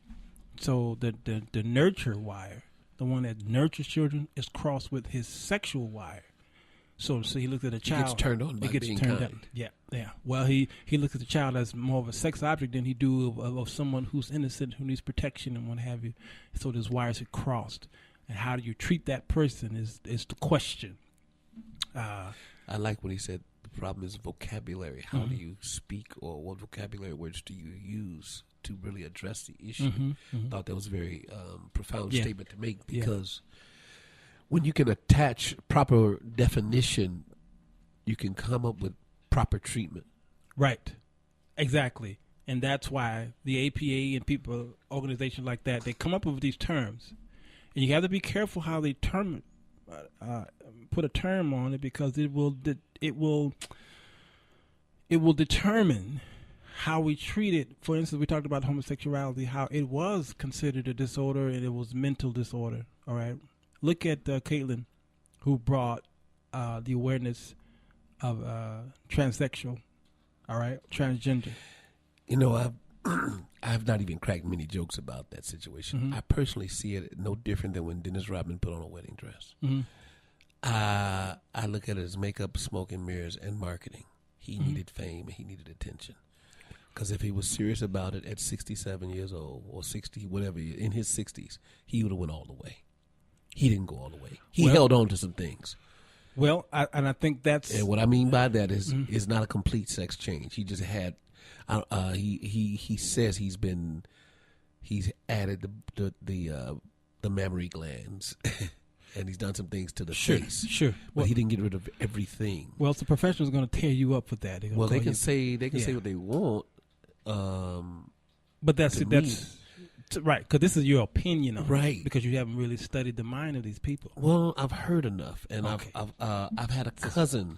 So the nurture wire, the one that nurtures children, is crossed with his sexual wire. So he looked at a child. He gets turned on by being kind. Yeah. Well, he looks at the child as more of a sex object than he do of someone who's innocent, who needs protection and what have you. So those wires are crossed. And how do you treat that person is the question. I like what he said. The problem is vocabulary. How do you speak, or what vocabulary words do you use to really address the issue? Thought that was a very profound statement to make, because when you can attach proper definition, you can come up with proper treatment. Right. Exactly. And that's why the APA and people, organizations like that, they come up with these terms. And you have to be careful how they put a term on it, because it will determine how we treat it. For instance, we talked about homosexuality, how it was considered a disorder and it was mental disorder. All right. Look at Caitlin, who brought the awareness of transsexual, all right, transgender. You know, I've not even cracked many jokes about that situation. I personally see it no different than when Dennis Rodman put on a wedding dress. I look at it as makeup, smoke, and mirrors, and marketing. He needed fame and he needed attention. Because if he was serious about it at 67 years old or 60, whatever, in his 60s, he would have went all the way. He didn't go all the way. He held on to some things. Well, I think that's... And what I mean by that is not a complete sex change. He just had... he says he's added the mammary glands and he's done some things to the face. Sure. But he didn't get rid of everything. Well, the professional's going to tear you up for that. Well, they can say what they want. But that's right, because this is your opinion on it, right? Because you haven't really studied the mind of these people. Well, I've heard enough, and I've had a cousin,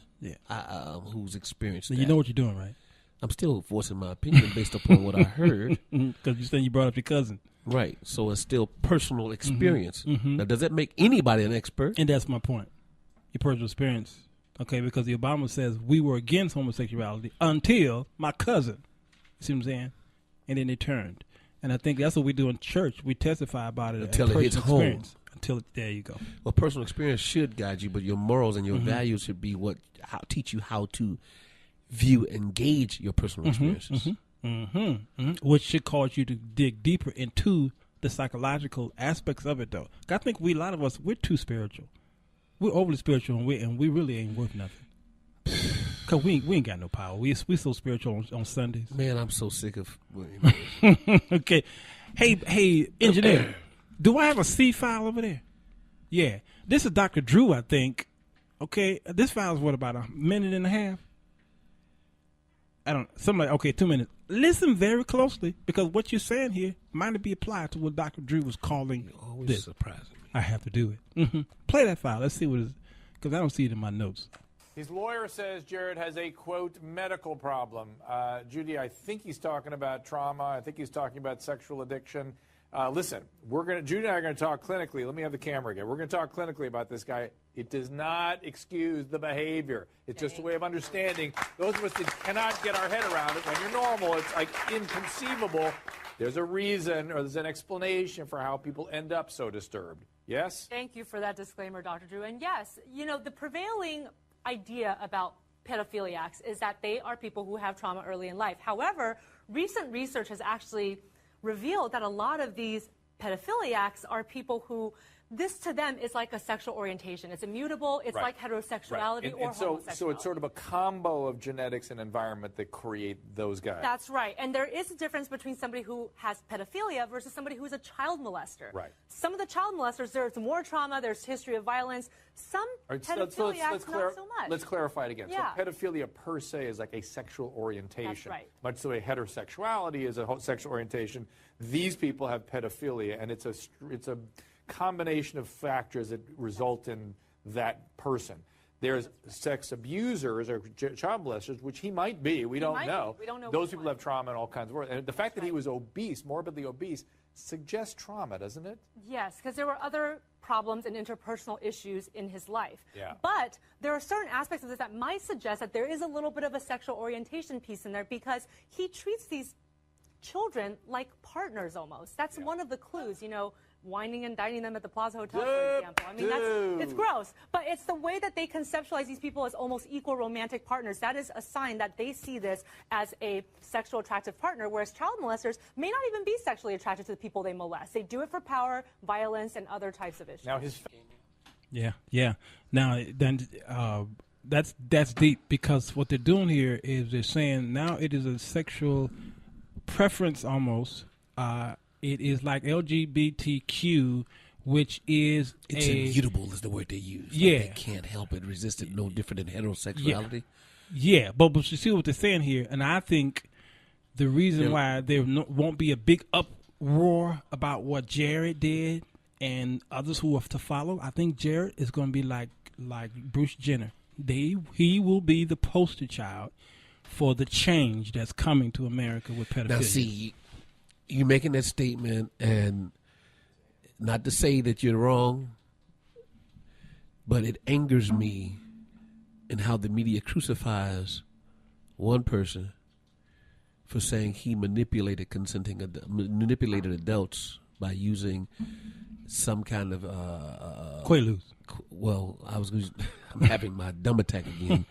who's experienced. Now, that. you know what you're doing, right? I'm still voicing my opinion based upon what I heard. Because you said you brought up your cousin, right? So it's still personal experience. Now, does that make anybody an expert? And that's my point. Your personal experience, okay? Because the Obama says we were against homosexuality until my cousin. You see what I'm saying? And then they turned. And I think that's what we do in church. We testify about it until it hits home. There you go. Well, personal experience should guide you, but your morals and your values should be teach you how to view and gauge your personal experiences. Which should cause you to dig deeper into the psychological aspects of it, though. I think a lot of us, we're too spiritual. We're overly spiritual, and we really ain't worth nothing. Because we ain't got no power. We so spiritual on Sundays. Man, I'm so sick of... Okay. Hey, engineer, do I have a C file over there? Yeah. This is Dr. Drew, I think. Okay. This file is about a minute and a half? Okay, 2 minutes. Listen very closely, because what you're saying here might be applied to what Dr. Drew was calling this. Surprising. I have to do it. Play that file. Let's see what it is, because I don't see it in my notes. His lawyer says Jared has a, quote, medical problem. Judy, I think he's talking about trauma. I think he's talking about sexual addiction. Listen, Judy and I are going to talk clinically. Let me have the camera again. We're going to talk clinically about this guy. It does not excuse the behavior. It's just a way of understanding. Those of us that cannot get our head around it, when you're normal, it's like inconceivable. There's a reason or there's an explanation for how people end up so disturbed. Yes? Thank you for that disclaimer, Dr. Drew. And yes, the prevailing idea about pedophiliacs is that they are people who have trauma early in life. However, recent research has actually revealed that a lot of these pedophiliacs are people who this to them is like a sexual orientation. It's immutable. It's like heterosexuality or homosexuality. So it's sort of a combo of genetics and environment that create those guys. That's right. And there is a difference between somebody who has pedophilia versus somebody who is a child molester. Right. Some of the child molesters, there's more trauma, there's history of violence. Some pedophiliacs, not so much. Let's clarify it again. Yeah. So pedophilia per se is like a sexual orientation. That's right. Much the way heterosexuality is a sexual orientation. These people have pedophilia, and it's a combination of factors that result in that person. There's sex abusers or child molesters, which he might be. We don't know. We don't know. Those people have trauma and all kinds of work. And the fact that he was obese, morbidly obese, suggests trauma, doesn't it? Yes, because there were other problems and interpersonal issues in his life. Yeah. But there are certain aspects of this that might suggest that there is a little bit of a sexual orientation piece in there, because he treats these children like partners almost. That's one of the clues, whining and dining them at the Plaza Hotel, for example. I mean, it's gross. But it's the way that they conceptualize these people as almost equal romantic partners. That is a sign that they see this as a sexual attractive partner, whereas child molesters may not even be sexually attracted to the people they molest. They do it for power, violence, and other types of issues. Now Yeah. Now, then, that's deep, because what they're doing here is they're saying now it is a sexual preference almost. It is like LGBTQ, which is it's immutable is the word they use. Yeah. Like they can't help it, resist it, no different than heterosexuality. Yeah, but you see what they're saying here, and I think the reason why there won't be a big uproar about what Jared did and others who have to follow, I think Jared is going to be like Bruce Jenner. He will be the poster child for the change that's coming to America with pedophilia. Now, see, you're making that statement, and not to say that you're wrong, but it angers me in how the media crucifies one person for saying he manipulated adults by using some kind of Quaaludes. Well, I'm having my dumb attack again.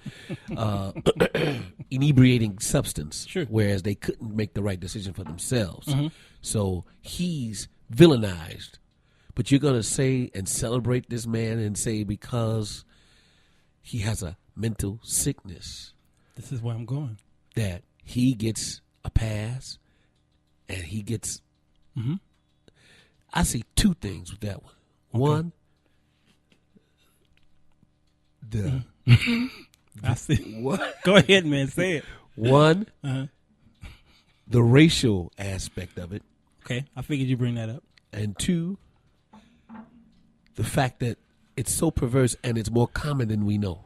Inebriating substance, whereas they couldn't make the right decision for themselves. Mm-hmm. So he's villainized. But you're going to say and celebrate this man and say because he has a mental sickness. This is where I'm going. That he gets a pass and he gets... Mm-hmm. I see two things with that one. Okay. One, I see. What? Go ahead, man. Say it. One, the racial aspect of it. Okay, I figured you'd bring that up. And two, the fact that it's so perverse and it's more common than we know.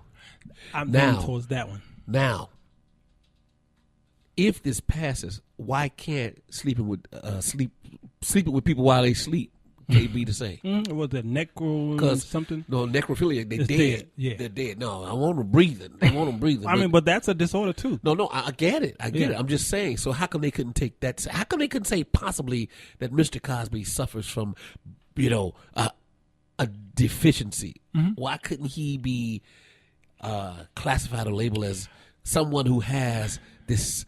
I'm going towards that one. Now, if this passes, why can't sleeping with people while they sleep can't be the same? Was that necro something? No, necrophilia. They're dead. Yeah, they're dead. No, I want them breathing. They want them breathing. I mean, but that's a disorder too. No, I get it. I get it. I'm just saying. So how come they couldn't take that? How come they couldn't say possibly that Mr. Cosby suffers from, a deficiency? Mm-hmm. Why couldn't he be classified or labeled as someone who has this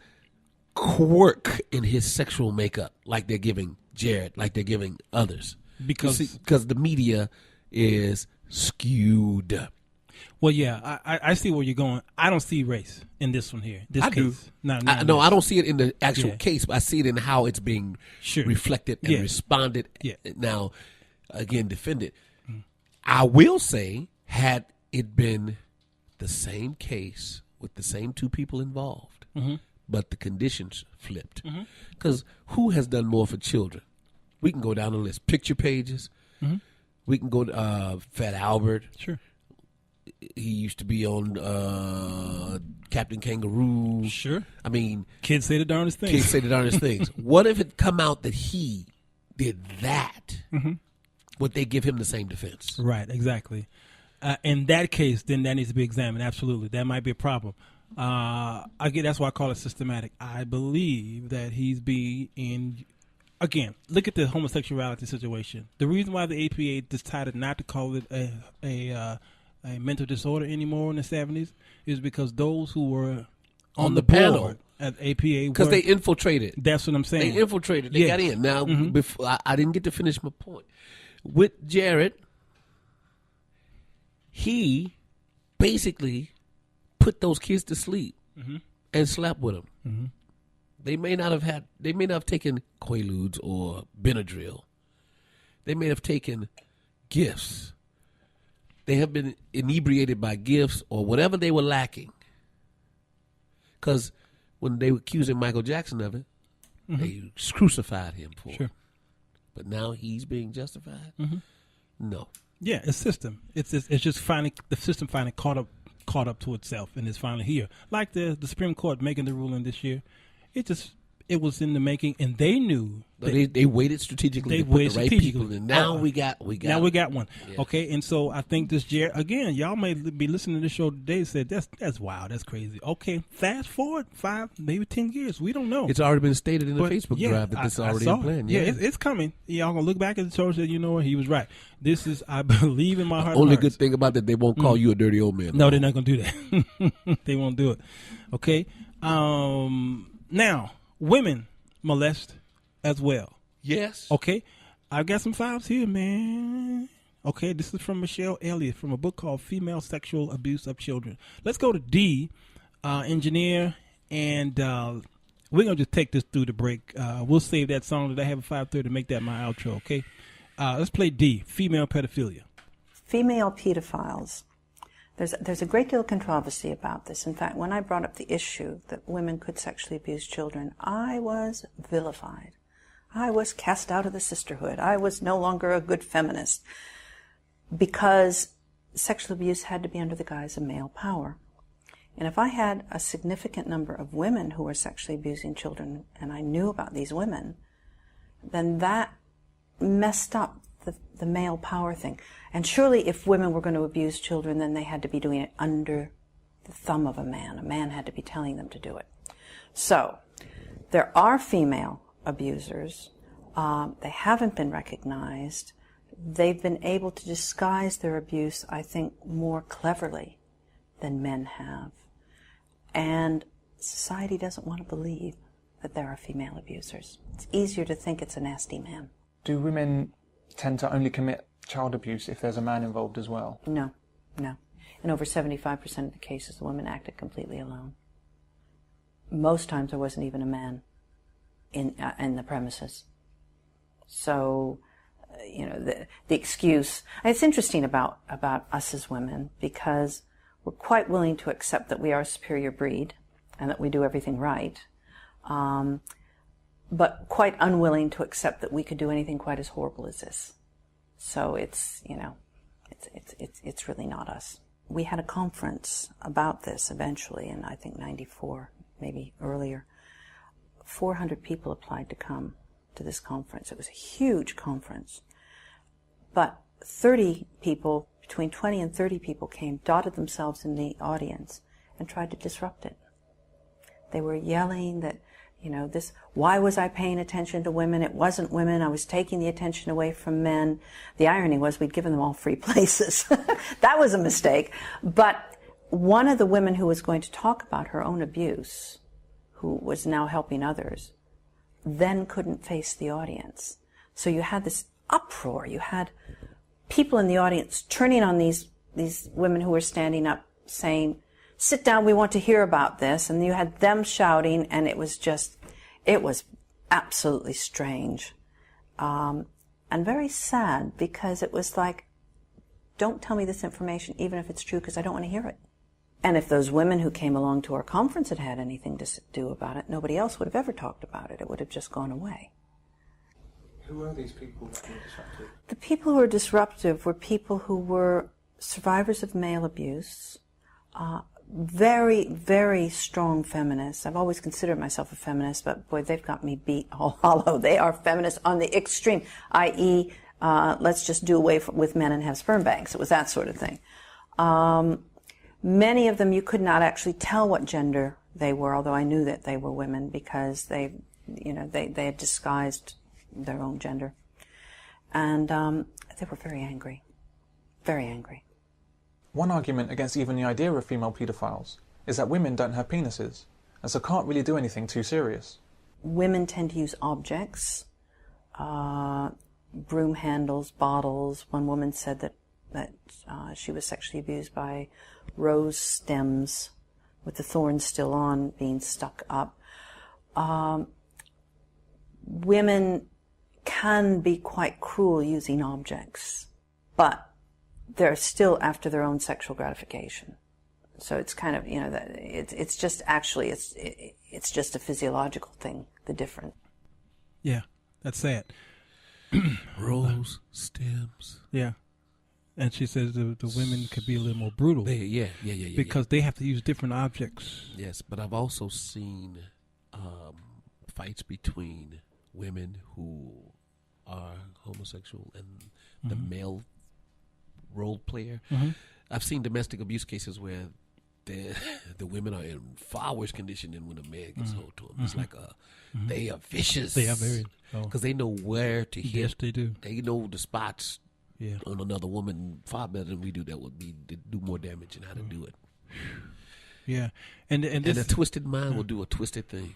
quirk in his sexual makeup, like they're giving Jared, like they're giving others? Because the media is skewed. Well, yeah, I see where you're going. I don't see race in this one here. This I case. do. No, I don't see it in the actual case, but I see it in how it's being reflected and responded. Yeah. Now, again, defended. I will say, had it been the same case with the same two people involved, but the conditions flipped. Because who has done more for children? We can go down the list. Picture pages. We can go to Fat Albert. Sure. He used to be on Captain Kangaroo. Sure. I mean, kids say the darndest things. things. What if it come out that he did that? Would they give him the same defense? Right, exactly. In that case, then that needs to be examined. Absolutely. That might be a problem. Again, that's why I call it systematic. I believe that he's being again, look at the homosexuality situation. The reason why the APA decided not to call it a mental disorder anymore in the 70s is because those who were on the panel at APA because they infiltrated. That's what I'm saying. They infiltrated. They got in. Now, before I didn't get to finish my point. With Jared, he basically put those kids to sleep and slept with them. Mm-hmm. They may not have taken Quaaludes or Benadryl. They may have taken gifts. They have been inebriated by gifts or whatever they were lacking. Because when they were accusing Michael Jackson of it, they crucified him for it. But now he's being justified? No. Yeah, it's system. It's just finally the system finally caught up to itself and is finally here. Like the Supreme Court making the ruling this year, it was in the making, and they knew. They waited strategically to put the right people in. Now we got one. Yeah. Okay, and so I think this year again, y'all may be listening to this show today and said that's wild, that's crazy. Okay, fast forward 5, maybe 10 years, we don't know. It's already been stated in the Facebook drive that this is already in plan. Yeah, it's coming. Y'all gonna look back at the show and say, you know what, he was right. This is, I believe in my heart. Only good thing about that, they won't call you a dirty old man. No, they're not gonna do that. They won't do it. Okay, now. Women molest as well. Yes. Okay. I've got some files here, man. Okay. This is from Michelle Elliott from a book called Female Sexual Abuse of Children. Let's go to D, engineer, and we're going to just take this through the break. We'll save that song that I have at 5:30 to make that my outro, okay? Let's play D, female pedophilia. Female pedophiles. There's a great deal of controversy about this. In fact, when I brought up the issue that women could sexually abuse children, I was vilified. I was cast out of the sisterhood. I was no longer a good feminist because sexual abuse had to be under the guise of male power. And if I had a significant number of women who were sexually abusing children and I knew about these women, then that messed up the male power thing. And surely if women were going to abuse children, then they had to be doing it under the thumb of a man. A man had to be telling them to do it. So there are female abusers. They haven't been recognized. They've been able to disguise their abuse, I think, more cleverly than men have. And society doesn't want to believe that there are female abusers. It's easier to think it's a nasty man. Do women tend to only commit child abuse if there's a man involved as well? No. In over 75% of the cases, the women acted completely alone. Most times there wasn't even a man in the premises. So, the excuse. It's interesting about us as women because we're quite willing to accept that we are a superior breed and that we do everything right, but quite unwilling to accept that we could do anything quite as horrible as this. So it's really not us. We had a conference about this eventually in, I think, 94, maybe earlier. 400 people applied to come to this conference. It was a huge conference. But 30 people, between 20 and 30 people came, dotted themselves in the audience, and tried to disrupt it. They were yelling that, why was I paying attention to women? It wasn't women. I was taking the attention away from men. The irony was we'd given them all free places. That was a mistake. But one of the women who was going to talk about her own abuse, who was now helping others, then couldn't face the audience. So you had this uproar. You had people in the audience turning on these women who were standing up saying, "Sit down, we want to hear about this." And you had them shouting, and it was absolutely strange. And very sad, because it was like, don't tell me this information, even if it's true, because I don't want to hear it. And if those women who came along to our conference had had anything to do about it, nobody else would have ever talked about it. It would have just gone away. Who are these people that were disruptive? The people who were disruptive were people who were survivors of male abuse, very, very strong feminists. I've always considered myself a feminist, but boy, they've got me beat all hollow. They are feminists on the extreme, i.e., let's just do away with men and have sperm banks. It was that sort of thing. Many of them, you could not actually tell what gender they were, although I knew that they were women because they had disguised their own gender. And they were very angry. Very angry. One argument against even the idea of female paedophiles is that women don't have penises, and so can't really do anything too serious. Women tend to use objects, broom handles, bottles. One woman said that that she was sexually abused by rose stems with the thorns still on, being stuck up. Women can be quite cruel using objects, but they're still after their own sexual gratification. So it's kind of, that it's just actually, it's just a physiological thing, the difference. Yeah, that's sad. Rose stems. Yeah. And she says the women could be a little more brutal. Yeah. Because they have to use different objects. Yes, but I've also seen fights between women who are homosexual and the male role player. Mm-hmm. I've seen domestic abuse cases where the women are in far worse condition than when a man gets hold to them. It's like they are vicious. They are very, because they know where to hit. Yes, they do. They know the spots Yeah. on another woman far better than we do. That would be to do more damage and how to do it. Yeah, and a twisted mind will do a twisted thing.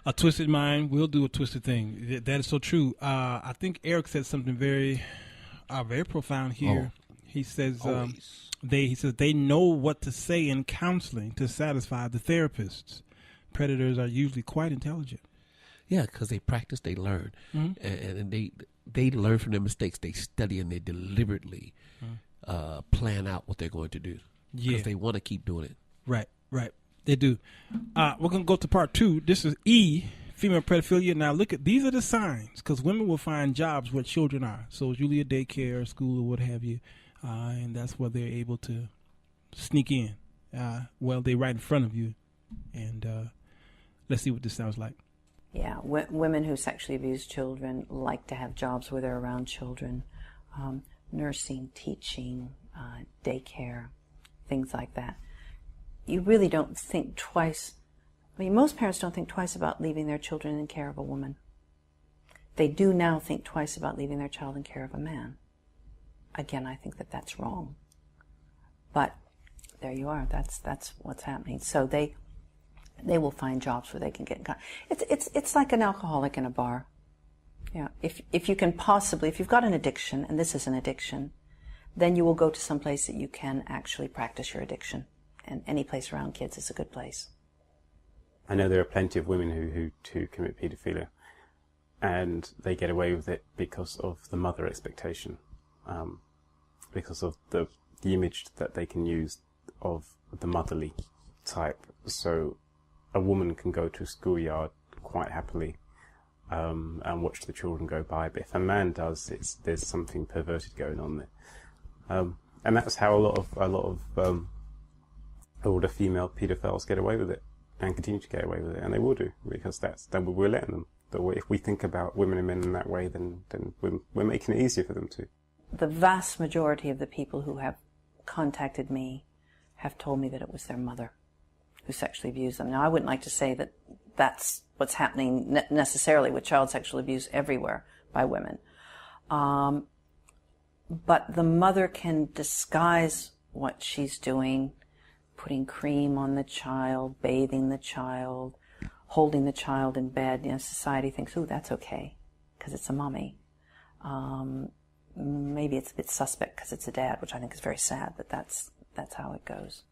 A twisted mind will do a twisted thing. That is so true. I think Eric said something very profound here. He says they know what to say in counseling to satisfy the therapists. Predators are usually quite intelligent. Yeah, because they practice, they learn, and they learn from their mistakes. They study and they deliberately plan out what they're going to do because they want to keep doing it. Right. They do. We're going to go to part 2. This is E, female pedophilia. Now, look at these are the signs, because women will find jobs where children are. So it's usually a daycare, school, or what have you, and that's where they're able to sneak in. Well, they're right in front of you, and let's see what this sounds like. Yeah, women who sexually abuse children like to have jobs where they're around children, nursing, teaching, daycare, things like that. You really don't think twice. I mean, most parents don't think twice about leaving their children in care of a woman. They do now think twice about leaving their child in care of a man. Again, I think that that's wrong. But there you are. That's what's happening. So they will find jobs where they can get in contact. It's like an alcoholic in a bar. Yeah. If you can possibly, if you've got an addiction, and this is an addiction, then you will go to some place that you can actually practice your addiction. And any place around kids is a good place. I know there are plenty of women who commit paedophilia, and they get away with it because of the mother expectation, because of the image that they can use of the motherly type. So a woman can go to a schoolyard quite happily and watch the children go by, but if a man does, there's something perverted going on there, and that's how a lot of older female paedophiles get away with it and continue to get away with it, and they will do, because we're letting them. If we think about women and men in that way, then we're making it easier for them to. The vast majority of the people who have contacted me have told me that it was their mother who sexually abused them. Now, I wouldn't like to say that that's what's happening necessarily with child sexual abuse everywhere by women. But the mother can disguise what she's doing, putting cream on the child, bathing the child, holding the child in bed. Society thinks, ooh, that's okay, because it's a mommy. Maybe it's a bit suspect because it's a dad, which I think is very sad, but that's how it goes.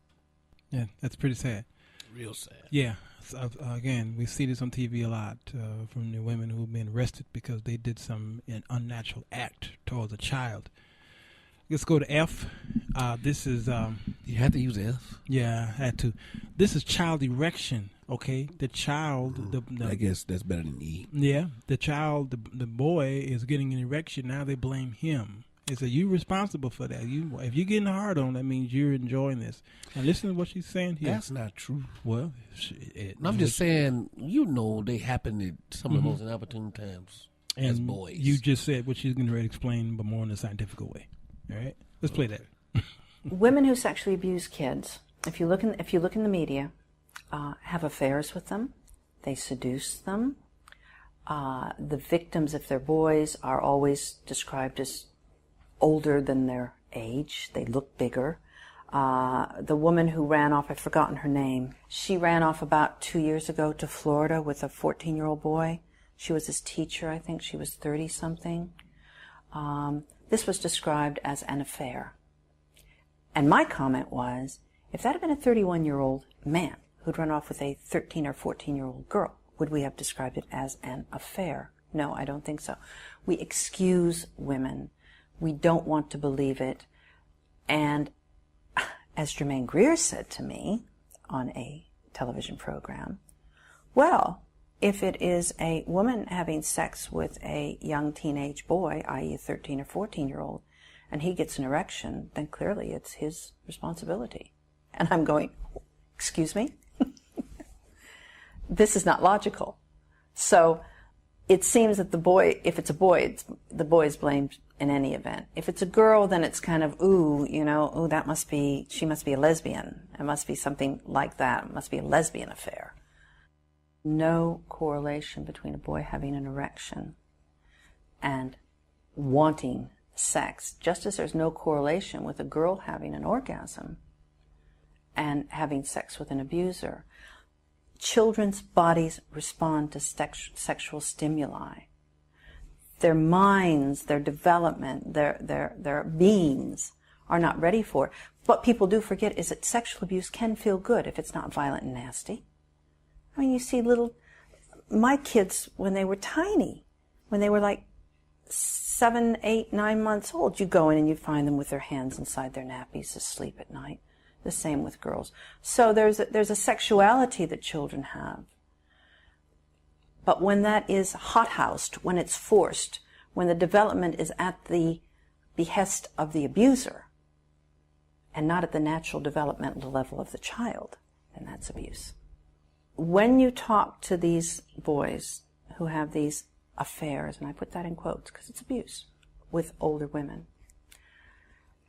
Yeah, that's pretty sad. Real sad. Yeah. So, again, we see this on TV a lot from the women who have been arrested because they did an unnatural act towards a child. Let's go to F. This is... you had to use F? Yeah, I had to. This is child erection, okay? The child... I guess that's better than E. Yeah. The child, the boy, is getting an erection. Now they blame him. They say, you're responsible for that. If you're getting hard on, that means you're enjoying this. Now listen to what she's saying here. That's not true. Well, I'm just saying, they happen at some of the most inopportune times as boys. You just said what she's going to explain, but more in a scientific way. All right, let's play that. Women who sexually abuse kids, if you look in the media, have affairs with them. They seduce them. The victims, if they're boys, are always described as older than their age. They look bigger. The woman who ran off, I've forgotten her name. She ran off about 2 years ago to Florida with a 14-year-old boy. She was his teacher. I think she was 30-something. This was described as an affair. And my comment was, if that had been a 31-year-old man who'd run off with a 13 or 14-year-old girl, would we have described it as an affair? No, I don't think so. We excuse women. We don't want to believe it. And as Jermaine Greer said to me on a television program, well, if it is a woman having sex with a young teenage boy, i.e. a 13 or 14-year-old, and he gets an erection, then clearly it's his responsibility. And I'm going, excuse me? This is not logical. So it seems that the boy, if it's a boy, the boy is blamed in any event. If it's a girl, then it's kind of, that must be, she must be a lesbian. It must be something like that. It must be a lesbian affair. No correlation between a boy having an erection and wanting sex, just as there's no correlation with a girl having an orgasm and having sex with an abuser. Children's bodies respond to sexual stimuli. Their minds, their development, their beings are not ready for it. What people do forget is that sexual abuse can feel good if it's not violent and nasty. I mean, you see my kids, when they were tiny, when they were like 7, 8, 9 months old, you go in and you find them with their hands inside their nappies asleep at night. The same with girls. So there's a sexuality that children have. But when that is hothoused, when it's forced, when the development is at the behest of the abuser and not at the natural developmental level of the child, then that's abuse. When you talk to these boys who have these affairs, and I put that in quotes because it's abuse, with older women,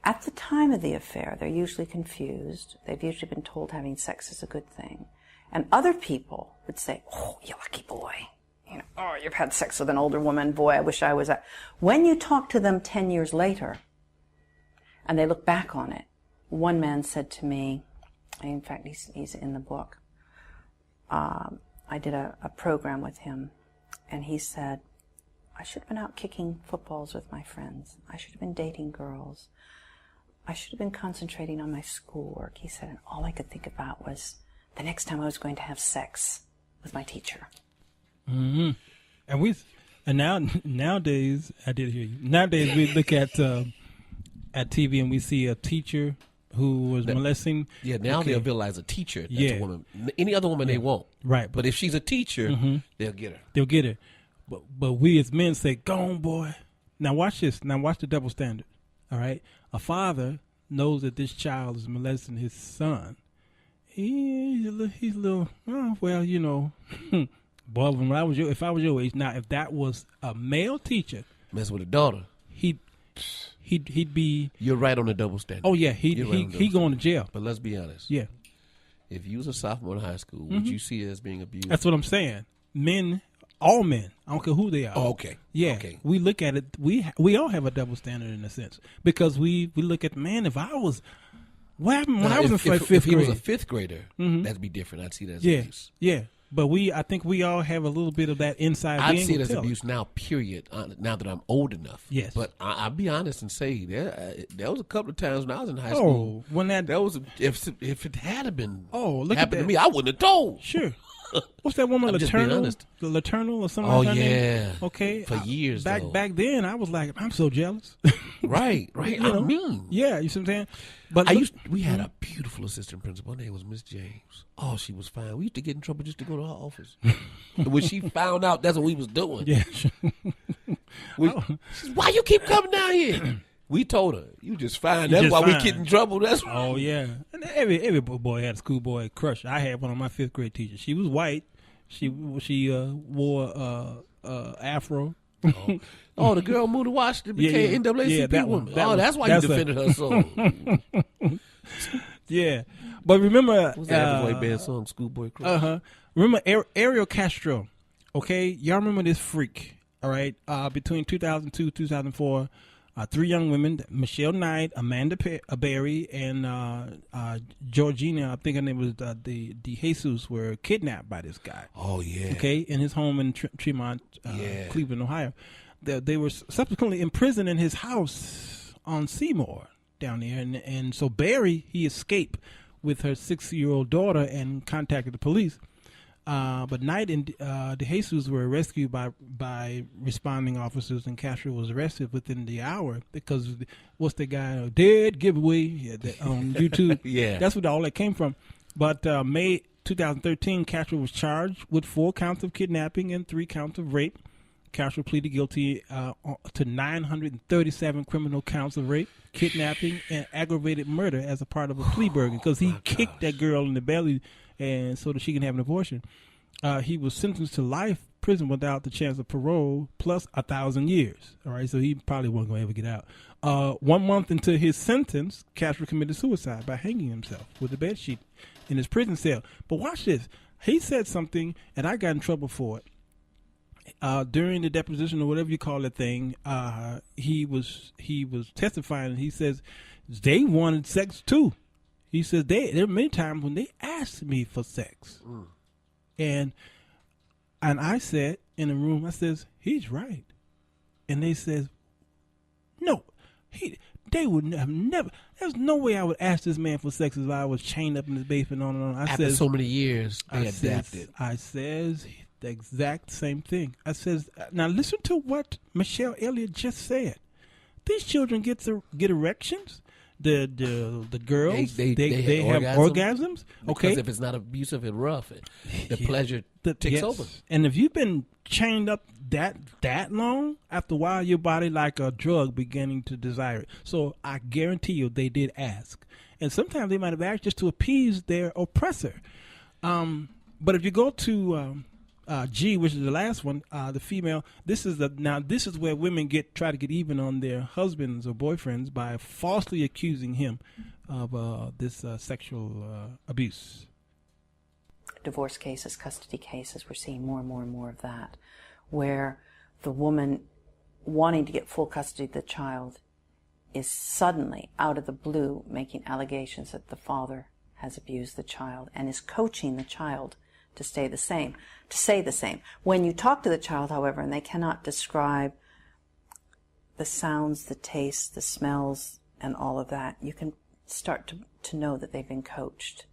at the time of the affair, they're usually confused. They've usually been told having sex is a good thing. And other people would say, oh, you lucky boy. Oh, you've had sex with an older woman. Boy, I wish I was that. When you talk to them 10 years later, and they look back on it, one man said to me, in fact, he's in the book, I did a program with him, and he said, I should have been out kicking footballs with my friends. I should have been dating girls. I should have been concentrating on my schoolwork, he said, and all I could think about was the next time I was going to have sex with my teacher. Mm-hmm. And nowadays, I did hear you. Nowadays, we look at TV and we see a teacher who was molesting. Yeah, now they'll realize a teacher. That's a woman. Any other woman they won't. Right. But if she's a teacher, they'll get her. They'll get her. But we as men say, go on, boy. Now watch this. Now watch the double standard. All right? A father knows that this child is molesting his son. He's a little, boy, if I was your age, now if that was a male teacher, mess with a daughter, he'd be. You're right on the double standard. Oh yeah, he going to jail. But let's be honest. Yeah. If you was a sophomore in high school, would you see it as being abused? That's what I'm saying. Men, all men, I don't care who they are. Oh, okay. Yeah. Okay. We look at it. We all have a double standard in a sense because we look at, man, if I was. What happened when I was in fifth grade? If he was a fifth grader, that'd be different. I'd see that as abuse. Yeah. But I think we all have a little bit of that inside. I'd see it as abuse now, period, now that I'm old enough. Yes. But I'll be honest and say there was a couple of times when I was in high school. When that was if it had been look happened at to me, I wouldn't have told. Sure. What's that woman, Laternal or something like that? Oh, yeah. Okay. For years, back then, I was like, I'm so jealous. Right. I mean. Yeah, you see what I'm saying? But we had a beautiful assistant principal. Her name was Miss James. Oh, she was fine. We used to get in trouble just to go to her office. When she found out that's what we was doing. Yeah. She said, why you keep coming down here? We told her, you just fine. That's why we get in trouble. That's why. Oh, yeah. And every boy had a schoolboy crush. I had one of my fifth grade teachers. She was white. She wore afro. Oh, the girl moved to Washington, became NAACP woman. That's why you defended her so. Yeah. But remember... What's that boy band song, Schoolboy Crush? Remember Ariel Castro, okay? Y'all remember this freak, all right? Between 2002 2004... 3 young women, Michelle Knight, Amanda Berry, and Georgina, I think her name was De Jesus, were kidnapped by this guy. Oh, yeah. Okay, in his home in Tremont, Cleveland, Ohio. They were subsequently imprisoned in his house on Seymour. down there, and so Barry, he escaped with her 6-year-old daughter and contacted the police. But Knight and De Jesus were rescued by responding officers, and Castro was arrested within the hour because what's the guy dead giveaway on YouTube? Yeah, that's what all that came from. But May 2013, Castro was charged with 4 counts of kidnapping and 3 counts of rape. Castro pleaded guilty to 937 criminal counts of rape, kidnapping, and aggravated murder as a part of a plea bargain because he kicked that girl in the belly and so that she can have an abortion. He was sentenced to life prison without the chance of parole, plus 1,000 years. All right, so he probably wasn't going to ever get out. 1 month into his sentence, Castro committed suicide by hanging himself with a bedsheet in his prison cell. But watch this. He said something, and I got in trouble for it. During the deposition or whatever you call that thing, he was testifying, and he says they wanted sex too. He says there were many times when they asked me for sex, and I said in the room, I says he's right, and they says no, they would have never. There's no way I would ask this man for sex if I was chained up in his basement on and on. After so many years, they adapted. I says the exact same thing. I says, now listen to what Michelle Elliott just said. These children get erections. The girls they have orgasms. Okay, because if it's not abusive and rough, the pleasure takes over. And if you've been chained up that long, after a while, your body like a drug beginning to desire it. So I guarantee you, they did ask, and sometimes they might have asked just to appease their oppressor. But if you go to G, which is the last one, the female. This is where women try to get even on their husbands or boyfriends by falsely accusing him of this sexual abuse. Divorce cases, custody cases, we're seeing more and more and more of that, where the woman wanting to get full custody of the child is suddenly, out of the blue, making allegations that the father has abused the child and is coaching the child to say the same. When you talk to the child, however, and they cannot describe the sounds, the tastes, the smells, and all of that, you can start to know that they've been coached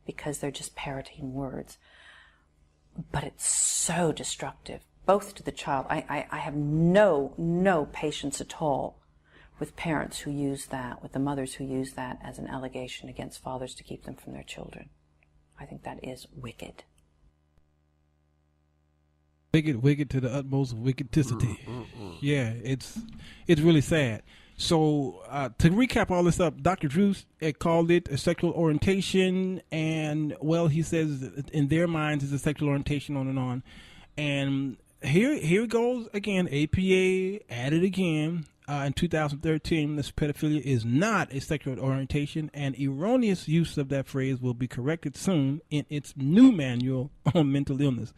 because they're just parroting words. But it's so destructive, both to the child. I have no patience at all with parents who use that, with the mothers who use that as an allegation against fathers to keep them from their children. I think that is wicked. Wicked to the utmost wickedicity. Yeah, it's really sad. So to recap all this up, Dr. Drews called it a sexual orientation, and well, he says in their minds it's a sexual orientation, on and on. And here it goes again. APA added again in 2013. This pedophilia is not a sexual orientation, and erroneous use of that phrase will be corrected soon in its new manual on mental illness.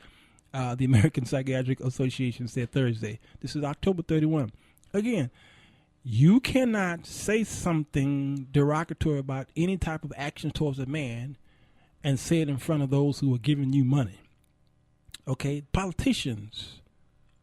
The American Psychiatric Association said Thursday. This is October 31. Again, you cannot say something derogatory about any type of action towards a man and say it in front of those who are giving you money. Okay? Politicians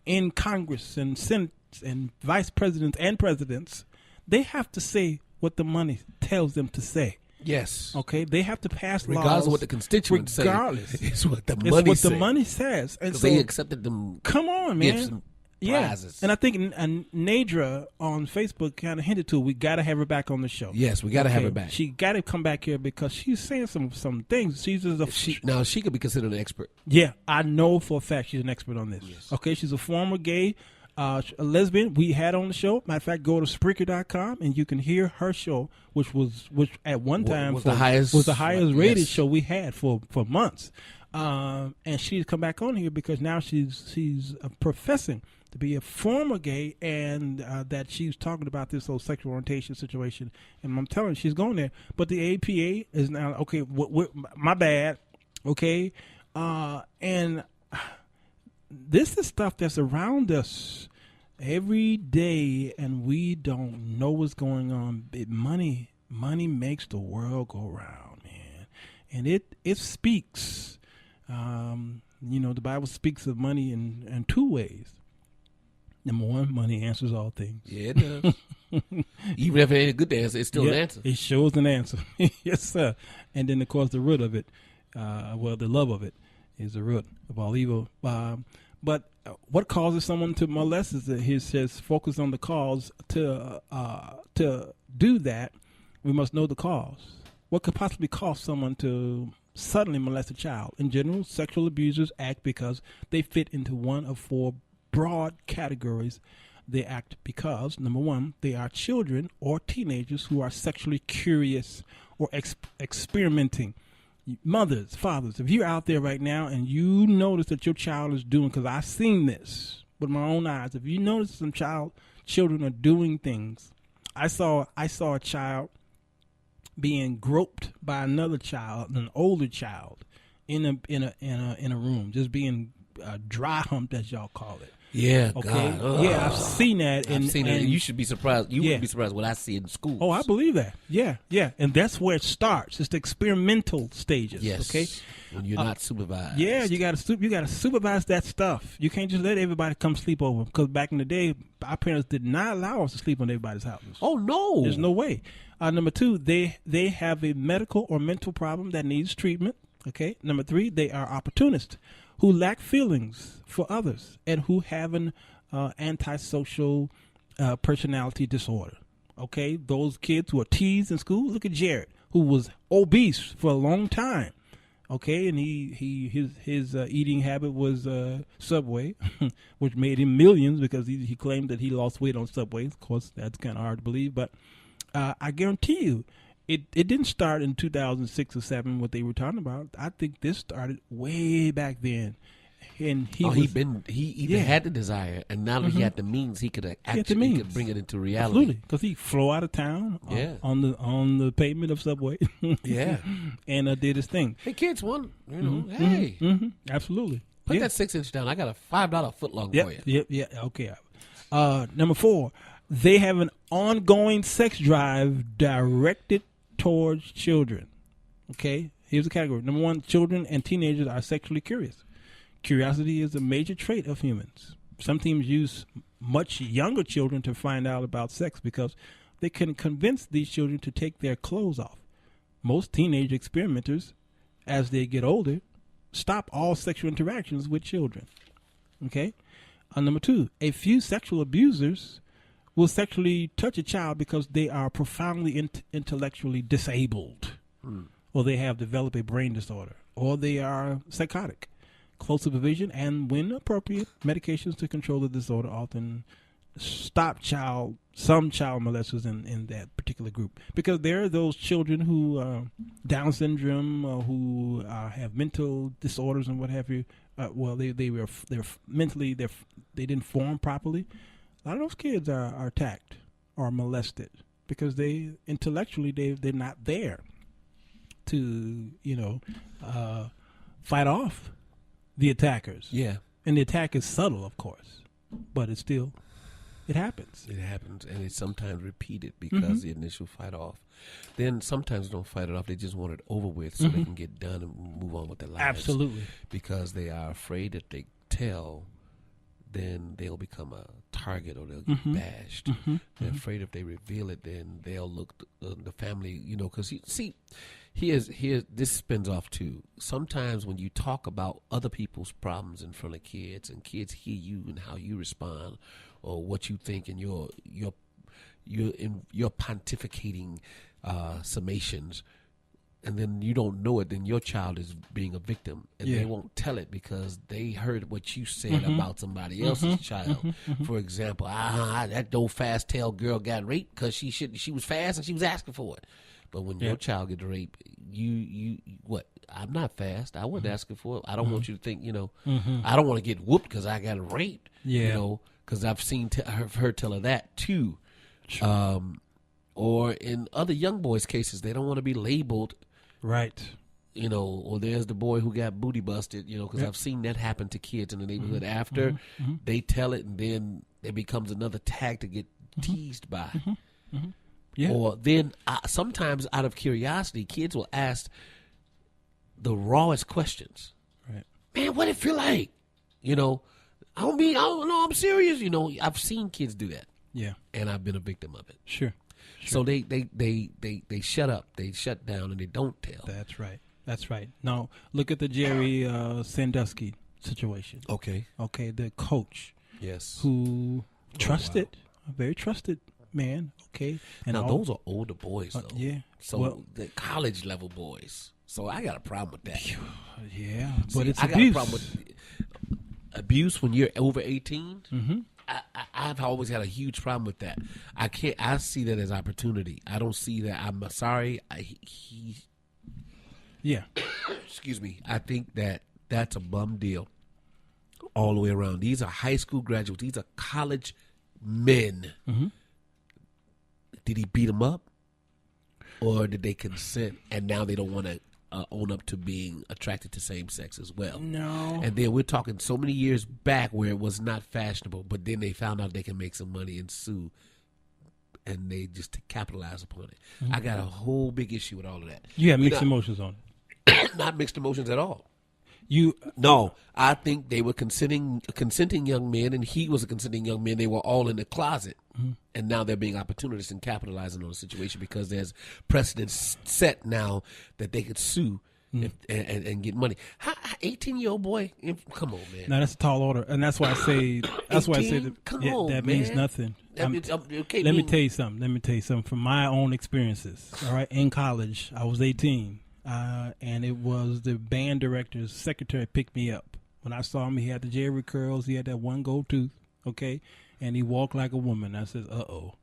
in Congress and Senate and vice presidents and presidents, they have to say what the money tells them to say. Yes. Okay. They have to pass laws. Regardless of what the constituents say. It's what the money says. It's what the money says. And so they accepted them. Come on, man. Gifts and prizes. And I think Nadra on Facebook kind of hinted to, we got to have her back on the show. Yes, we got to have her back. She got to come back here because she's saying some things. She's just she could be considered an expert. Yeah, I know for a fact she's an expert on this. Yes. Okay, she's a former gay a lesbian we had on the show. Matter of fact, go to Spreaker.com and you can hear her show, which at one time was the highest rated show we had for months. And she's come back on here because now she's professing to be a former gay, and that she's talking about this whole sexual orientation situation. And I'm telling you, she's going there. But the APA is now okay. My bad. Okay, and this is stuff that's around us every day, and we don't know what's going on. Money makes the world go round, man, and it speaks. The Bible speaks of money in two ways. Number one, money answers all things. Yeah, it does. Even if it ain't a good answer, it's still an answer. It shows an answer. Yes, sir. And then, of course, the root of it, the love of it, is the root of all evil. But what causes someone to molest is that he says focus on the cause. To do that, we must know the cause. What could possibly cause someone to suddenly molest a child? In general, sexual abusers act because they fit into one of four broad categories. They act because, number one, they are children or teenagers who are sexually curious or experimenting. Mothers, fathers, if you're out there right now and you notice that your child is doing, because I've seen this with my own eyes, if you notice some children are doing things, I saw a child being groped by another child, an older child, in a room, just being dry humped, as y'all call it. Yeah, okay. God. Yeah, I've seen that. I've seen it. You should be surprised. You wouldn't be surprised what I see in schools. Oh, I believe that. Yeah. And that's where it starts. It's the experimental stages. Yes. Okay. When you're not supervised. Yeah, you got to supervise that stuff. You can't just let everybody come sleep over. Because back in the day, our parents did not allow us to sleep on everybody's houses. Oh no, there's no way. Number two, they have a medical or mental problem that needs treatment. Okay. Number three, they are opportunists who lack feelings for others and who have an antisocial personality disorder. Okay, those kids who are teased in school. Look at Jared, who was obese for a long time. Okay, and his eating habit was Subway, which made him millions because he claimed that he lost weight on Subway. Of course, that's kind of hard to believe, but I guarantee you, it didn't start in 2006 or 7, what they were talking about. I think this started way back then. And he either had the desire, and now that he had the means, he could actually bring it into reality. Absolutely, because he flew out of town on the pavement of Subway. Yeah, and did his thing. Hey, kids, hey, absolutely. Put that 6-inch down. I got a $5 footlong for you. Yeah. Okay. Number 4, they have an ongoing sex drive directed towards children. Okay, here's the category. Number 1, children and teenagers are sexually curious. Curiosity is a major trait of humans. Some teams use much younger children to find out about sex because they can convince these children to take their clothes off. Most teenage experimenters, as they get older, stop all sexual interactions with children. Okay? Number 2, a few sexual abusers will sexually touch a child because they are profoundly intellectually disabled, or they have developed a brain disorder, or they are psychotic. Close supervision and, when appropriate, medications to control the disorder often stop some child molesters in that particular group, because there are those children who Down syndrome, who have mental disorders and what have you. They're mentally they didn't form properly. A lot of those kids are attacked or molested because they intellectually they're not there to fight off the attackers. Yeah. And the attack is subtle, of course, but it happens. It happens, and it's sometimes repeated because the initial fight off. Then sometimes they don't fight it off. They just want it over with so they can get done and move on with their lives. Absolutely. Because they are afraid if they tell, then they'll become a target or they'll get bashed. They're afraid if they reveal it, then they'll look, the family, because this spins off too. Sometimes when you talk about other people's problems in front of kids, and kids hear you and how you respond, or what you think, and your pontificating summations, and then you don't know it, then your child is being a victim, and they won't tell it because they heard what you said about somebody else's child. For example, that old fast-tailed girl got raped because she was fast and she was asking for it. But when your child gets raped, you what? I'm not fast. I wasn't asking for it. I don't want you to think, I don't want to get whooped because I got raped. Because I've seen her tell her that too. Sure. Or in other young boys' cases, they don't want to be labeled. Right. Or there's the boy who got booty busted, because I've seen that happen to kids in the neighborhood after they tell it, and then it becomes another tag to get teased by. Yeah. Or then sometimes out of curiosity, kids will ask the rawest questions. Right. Man, what it feel like? I don't know, I'm serious. I've seen kids do that. Yeah. And I've been a victim of it. Sure. So they shut up, they shut down, and they don't tell. That's right. That's right. Now look at the Jerry Sandusky situation. Okay. Okay, the coach. Yes. Who trusted, a very trusted man. Okay. And now those are older boys, though. Yeah. So the college level boys. So I got a problem with that. Yeah, See, but it's I abuse. got a problem with abuse when you're over 18. Mm-hmm. I've always had a huge problem with that. I see that as opportunity. I don't see that. I'm sorry. Yeah. Excuse me. I think that that's a bum deal all the way around. These are high school graduates. These are college men. Mm-hmm. Did he beat them up? Or did they consent and now they don't want to own up to being attracted to same sex as well? No. And then we're talking so many years back where it was not fashionable, but then they found out they can make some money and sue, and they just capitalize upon it. Mm-hmm. I got a whole big issue with all of that. You have mixed emotions on it. Not mixed emotions at all. No, I think they were consenting young men, and he was a consenting young man. They were all in the closet, and now they're being opportunists and capitalizing on the situation because there's precedents set now that they could sue and get money. 18-year-old boy, come on, man. No, that's a tall order, and that's why I say that means nothing. Let me tell you something. Let me tell you something from my own experiences. All right, in college, I was 18. And it was the band director's secretary picked me up. When I saw him, he had the Jerry curls. He had that one gold tooth, okay? And he walked like a woman. I said, "Uh-oh."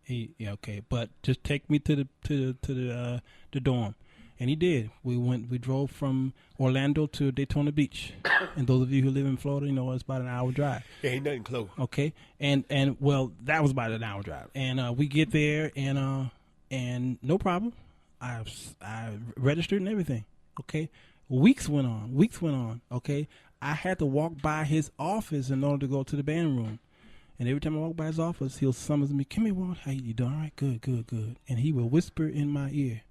Okay, but just take me to the dorm. And he did. We drove from Orlando to Daytona Beach. And those of you who live in Florida, you know it's about an hour drive. Yeah, ain't nothing close. Okay? And well, that was about an hour drive. And we get there and no problem. I registered and everything. Okay, weeks went on. Okay, I had to walk by his office in order to go to the band room, and every time I walk by his office, he'll summons me. Come here, Walt. How you doing? All right, good. And he will whisper in my ear,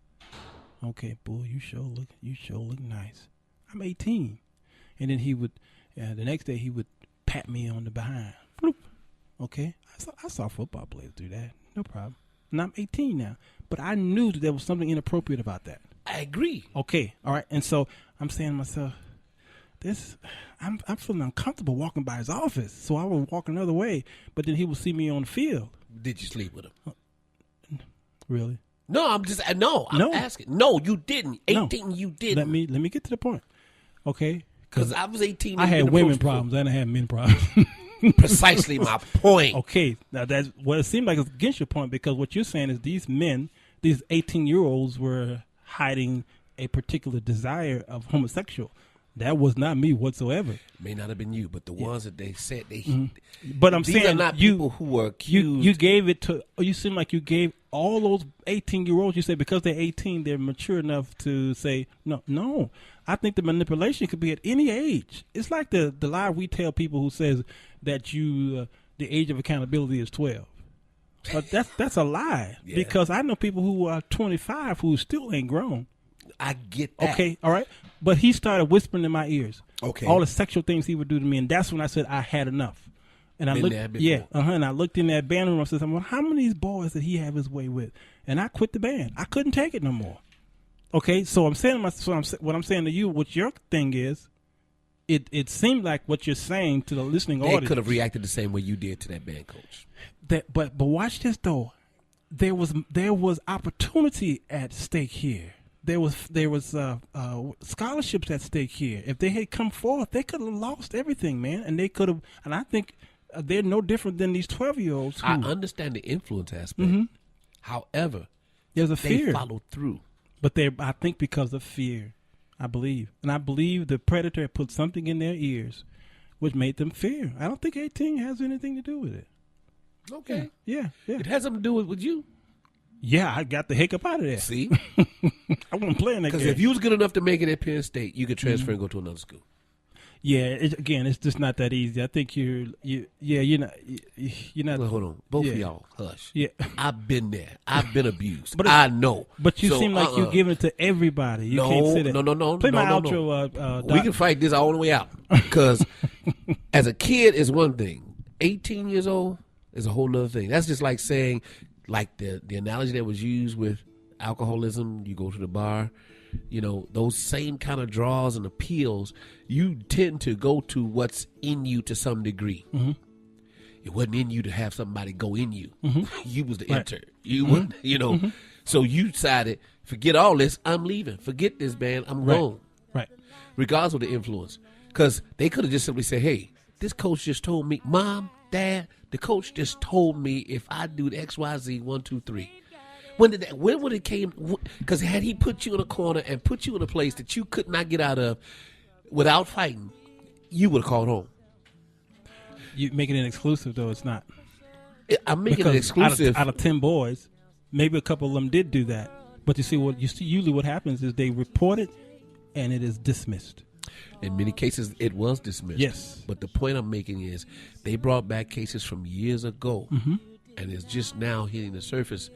"Okay, boy, you sure look nice." I'm 18, and then he would the next day he would pat me on the behind. Bloop. Okay, I saw football players do that. No problem. And I'm 18 now. But I knew that there was something inappropriate about that. I agree. Okay, all right. And so I'm saying to myself, I'm feeling uncomfortable walking by his office. So I would walk another way. But then he would see me on the field. Did you sleep with him? Really? No, I'm asking. No, you didn't. 18, you didn't. Let me get to the point. Okay? Because I was 18. I had women problems and I had men problems. Precisely my point. Okay, now that's what it seemed like it's against your point because what you're saying is these 18-year-olds were hiding a particular desire of homosexual. That was not me whatsoever. May not have been you, but the ones that they said they. But I'm these saying are not people who were accused. You gave it to. You seem like you gave all those 18-year-olds. You said because they're 18, they're mature enough to say no. I think the manipulation could be at any age. It's like the lie we tell people who says that the age of accountability is 12. But that's a lie because I know people who are 25 who still ain't grown. I get that. Okay, all right. But he started whispering in my ears. Okay. All the sexual things he would do to me, and that's when I said I had enough. And I looked, and I looked in that band room. I said, "Well, how many of these boys did he have his way with?" And I quit the band. I couldn't take it no more. Okay, so what I'm saying to you, what your thing is, it seemed like what you're saying to the listening audience. They could have reacted the same way you did to that band coach. But watch this though. There was opportunity at stake here. There was scholarships at stake here. If they had come forth, they could have lost everything, man. And they could have. And I think they're no different than these 12-year-olds. I understand the influence aspect. Mm-hmm. However, there's a fear. They followed through. But I think because of fear, I believe. And I believe the predator put something in their ears which made them fear. I don't think 18 has anything to do with it. Okay. Yeah. It has something to do with you. Yeah, I got the heck up out of there. See? I wasn't playing that game. Because if you was good enough to make it at Penn State, you could transfer and go to another school. Yeah, it's just not that easy. I think you're not. Well, hold on, both of y'all, hush. Yeah, I've been there. I've been abused. But I know. But you seem like you're giving it to everybody. You can't say that. No. Play my outro. We can fight this all the way out because as a kid is one thing. 18 years old, is a whole nother thing. That's just like saying, like the analogy that was used with alcoholism. You go to the bar, you know, those same kind of draws and appeals. You tend to go to what's in you to some degree. Mm-hmm. It wasn't in you to have somebody go in you. Mm-hmm. You was the Right. enter. You were, you know. Mm-hmm. So you decided, forget all this. I'm leaving. Forget this, man. I'm Right. gone. Right. Regardless of the influence, because they could have just simply said, "Hey, this coach just told me, Mom, Dad, the coach just told me if I do the X, Y, Z, 1, 2, 3." When would it came? Because had he put you in a corner and put you in a place that you could not get out of without fighting, you would have called home. You making it exclusive though. It's not. I'm making it Because exclusive. Out of 10 boys, maybe a couple of them did do that. But you see, usually what happens is they report it, and it is dismissed. In many cases, it was dismissed. Yes. But the point I'm making is they brought back cases from years ago, Mm-hmm. and it's just now hitting the surface.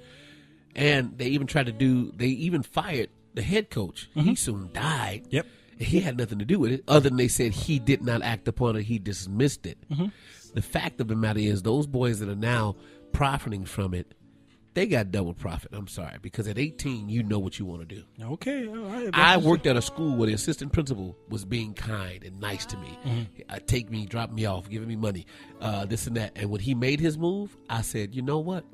And they even fired the head coach. Mm-hmm. He soon died. Yep. He had nothing to do with it, other than they said he did not act upon it. He dismissed it. Mm-hmm. The fact of the matter is, those boys that are now profiting from it, they got double profit. I'm sorry, because at 18, you know what you want to do. Okay, all right. I worked at a school where the assistant principal was being kind and nice to me. Mm-hmm. Take me, drop me off, giving me money, this and that. And when he made his move, I said, you know what?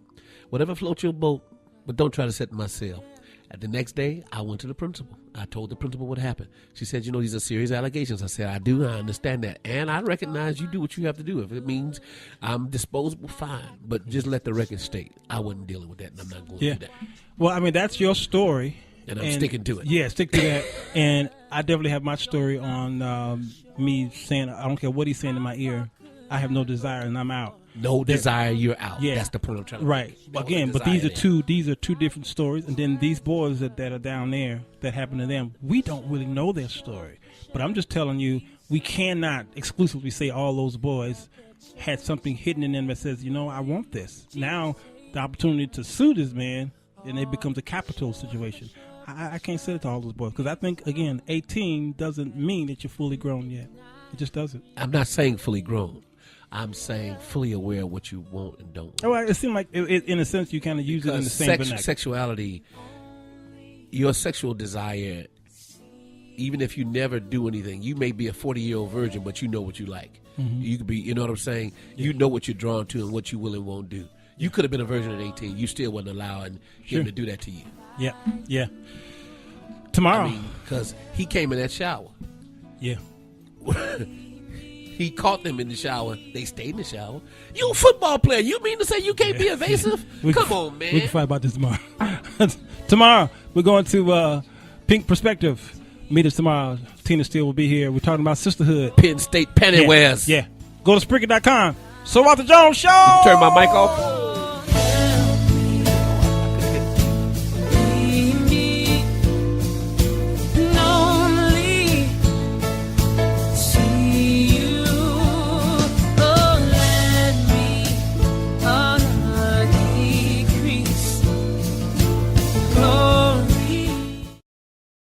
Whatever floats your boat, but don't try to set my sail. At the next day, I went to the principal. I told the principal what happened. She said, you know, these are serious allegations. I said, I do. I understand that. And I recognize you do what you have to do. If it means I'm disposable, fine. But just let the record state I wasn't dealing with that, and I'm not going to do that. Well, I mean, that's your story. And I'm sticking to it. Yeah, stick to that. And I definitely have my story on me saying, I don't care what he's saying in my ear, I have no desire and I'm out. No desire, you're out. Yeah. That's the point I'm trying to right. make. No Again, but desire these are two different stories. And then these boys that are down there that happen to them, we don't really know their story. But I'm just telling you, we cannot exclusively say all those boys had something hidden in them that says, you know, I want this. Now the opportunity to sue this man, and it becomes a capital situation. I can't say it to all those boys because I think, again, 18 doesn't mean that you're fully grown yet. It just doesn't. I'm not saying fully grown. I'm saying fully aware of what you want and don't want. Oh, it seemed like, in a sense, you kind of use it in the same vernacular. Sexuality, your sexual desire, even if you never do anything, you may be a 40-year-old virgin, but you know what you like. Mm-hmm. You could be, you know what I'm saying? Yeah. You know what you're drawn to and what you will and won't do. You could have been a virgin at 18. You still wasn't allowing him to do that to you. Yeah, yeah. Tomorrow. I mean, because he came in that shower. Yeah. He caught them in the shower. They stayed in the shower. You a football player. You mean to say you can't be evasive? Come on, man. We can fight about this tomorrow. Tomorrow, we're going to Pink Perspective. Meet us tomorrow. Tina Steele will be here. We're talking about sisterhood. Penn State Pennywares. Yeah. Go to Spreaker.com. So Arthur Jones Show. Turn my mic off.